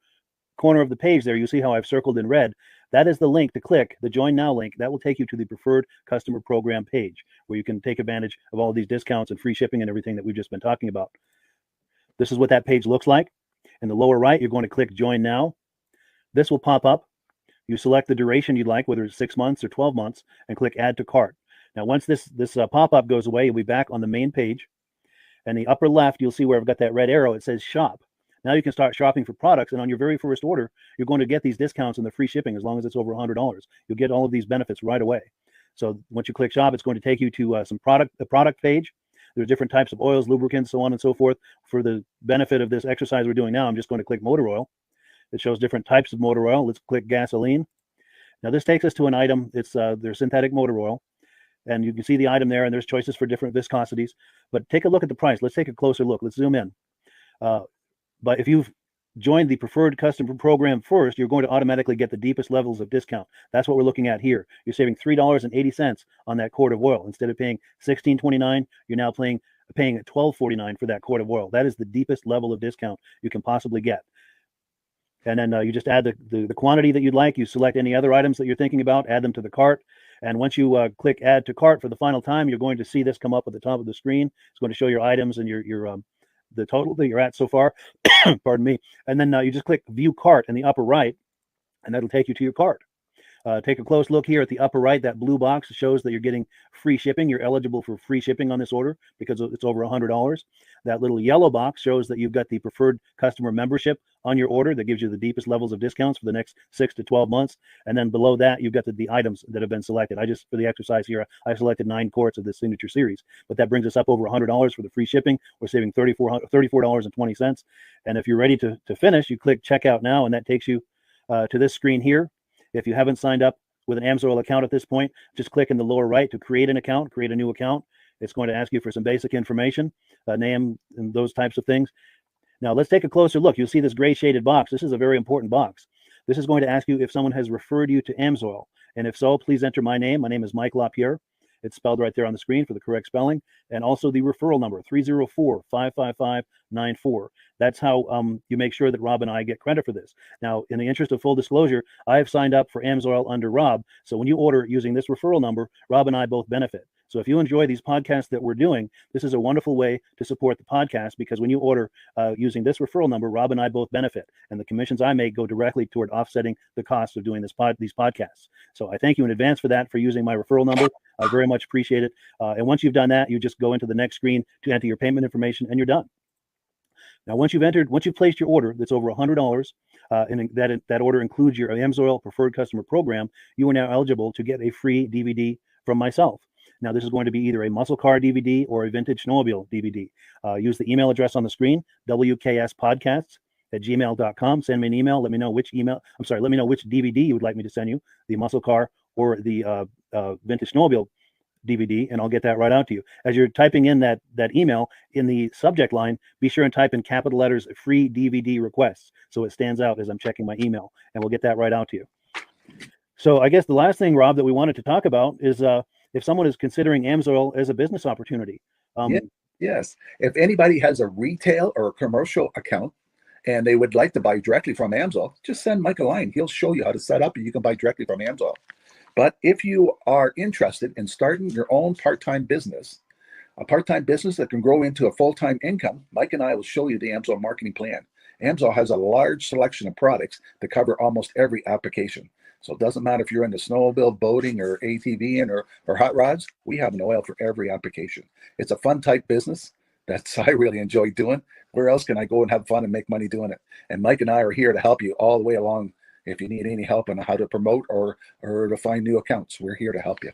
corner of the page there, you see how I've circled in red. That is the link to click, the Join Now link. That will take you to the Preferred Customer Program page, where you can take advantage of all of these discounts and free shipping and everything that we've just been talking about. This is what that page looks like. In the lower right, you're going to click Join Now. This will pop up. You select the duration you'd like, whether it's 6 months or 12 months, and click Add to Cart. Now, once this pop-up goes away, you'll be back on the main page. And the upper left, you'll see where I've got that red arrow. It says Shop. Now you can start shopping for products, and on your very first order, you're going to get these discounts and the free shipping as long as it's over $100. You'll get all of these benefits right away. So once you click Shop, it's going to take you to the product page. There's different types of oils, lubricants, so on and so forth. For the benefit of this exercise we're doing now, I'm just going to click motor oil. It shows different types of motor oil. Let's click gasoline. Now this takes us to an item. It's their synthetic motor oil. And you can see the item there, and there's choices for different viscosities. But take a look at the price. Let's take a closer look. Let's zoom in. But if you've joined the preferred customer program first, you're going to automatically get the deepest levels of discount. That's what we're looking at here. You're saving $3.80 on that quart of oil. Instead of paying $16.29, you're now paying paying at $12.49 for that quart of oil. That is the deepest level of discount you can possibly get. And then you just add the quantity that you'd like. You select any other items that you're thinking about, add them to the cart. And once you click add to cart for the final time, you're going to see this come up at the top of the screen. It's going to show your items and your the total that you're at so far. Pardon me. And then you just click view cart in the upper right, and that'll take you to your cart. Take a close look here at the upper right. That blue box shows that you're getting free shipping. You're eligible for free shipping on this order because it's over $100. That little yellow box shows that you've got the preferred customer membership on your order that gives you the deepest levels of discounts for the next 6 to 12 months. And then below that, you've got the items that have been selected. For the exercise here, I selected 9 quarts of the signature series, but that brings us up over $100 for the free shipping. We're saving $34.20. And if you're ready to finish, you click checkout now, and that takes you to this screen here. If you haven't signed up with an Amsoil account at this point, just click in the lower right to create an account, create a new account. It's going to ask you for some basic information, name and those types of things. Now let's take a closer look. You'll see this gray shaded box. This is a very important box. This is going to ask you if someone has referred you to Amsoil. And if so, please enter my name. My name is Mike LaPierre. It's spelled right there on the screen for the correct spelling. And also the referral number, 304-555-94. That's how you make sure that Rob and I get credit for this. Now, in the interest of full disclosure, I have signed up for Amsoil under Rob. So when you order using this referral number, Rob and I both benefit. So if you enjoy these podcasts that we're doing, this is a wonderful way to support the podcast, because when you order using this referral number, Rob and I both benefit. And the commissions I make go directly toward offsetting the cost of doing these podcasts. So I thank you in advance for that, for using my referral number. I very much appreciate it. And once you've done that, you just go into the next screen to enter your payment information, and you're done. Now, once you've placed your order that's over $100, and that order includes your Amsoil Preferred Customer Program, you are now eligible to get a free DVD from myself. Now, this is going to be either a muscle car DVD or a vintage snowmobile DVD. Use the email address on the screen, wkspodcasts@gmail.com. Send me an email. Let me know which DVD you would like me to send you, the muscle car or the vintage snowmobile DVD, and I'll get that right out to you. As you're typing in that email, in the subject line, be sure and type in capital letters free DVD requests, so it stands out as I'm checking my email, and we'll get that right out to you. So I guess the last thing, Rob, that we wanted to talk about is if someone is considering Amsoil as a business opportunity. Yes. If anybody has a retail or a commercial account and they would like to buy directly from Amsoil, just send Mike a line. He'll show you how to set up, and you can buy directly from Amsoil. But if you are interested in starting your own part-time business, a part-time business that can grow into a full-time income, Mike and I will show you the Amsoil marketing plan. Amsoil has a large selection of products that cover almost every application. So it doesn't matter if you're into snowmobile, boating, or ATVing, or hot rods. We have an oil for every application. It's a fun type business that I really enjoy doing. Where else can I go and have fun and make money doing it? And Mike and I are here to help you all the way along. If you need any help on how to promote or to find new accounts, we're here to help you.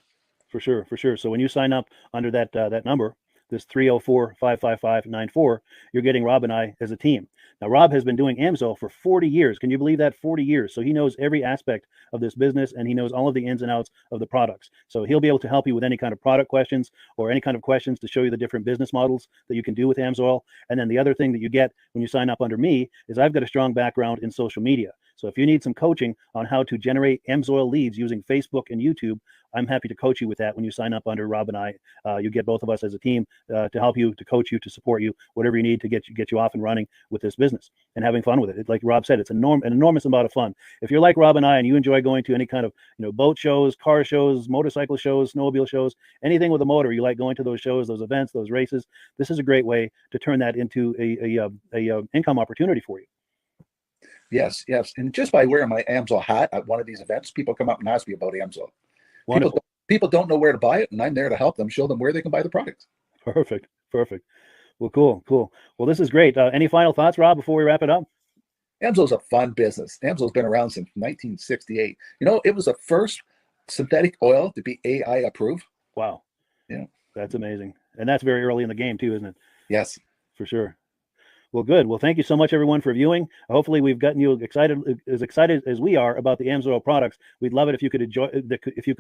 For sure. So when you sign up under that number, this 304-555-94, you're getting Rob and I as a team. Now, Rob has been doing Amsoil for 40 years. Can you believe that? 40 years. So he knows every aspect of this business, and he knows all of the ins and outs of the products. So he'll be able to help you with any kind of product questions or any kind of questions to show you the different business models that you can do with Amsoil. And then the other thing that you get when you sign up under me is I've got a strong background in social media. So if you need some coaching on how to generate Amsoil leads using Facebook and YouTube, I'm happy to coach you with that when you sign up under Rob and I. You get both of us as a team to help you, to coach you, to support you, whatever you need to get you off and running with this business and having fun with it. Like Rob said, it's an enormous amount of fun. If you're like Rob and I and you enjoy going to any kind of boat shows, car shows, motorcycle shows, snowmobile shows, anything with a motor, you like going to those shows, those events, those races, this is a great way to turn that into a income opportunity for you. Yes. And just by wearing my Amsoil hat at one of these events, people come up and ask me about Amsoil. People don't know where to buy it, and I'm there to help them, show them where they can buy the product. Perfect. Well, cool. Well, this is great. Any final thoughts, Rob, before we wrap it up? Amsoil's a fun business. Amsoil's been around since 1968. It was the first synthetic oil to be AI approved. Wow. Yeah. That's amazing. And that's very early in the game too, isn't it? Yes. For sure. Well, good. Well, thank you so much, everyone, for viewing. Hopefully, we've gotten you excited as we are about the Amsoil products. We'd love it if you could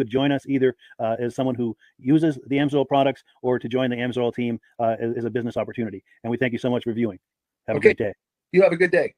join us either as someone who uses the Amsoil products or to join the Amsoil team as a business opportunity. And we thank you so much for viewing. Have a great day. You have a good day.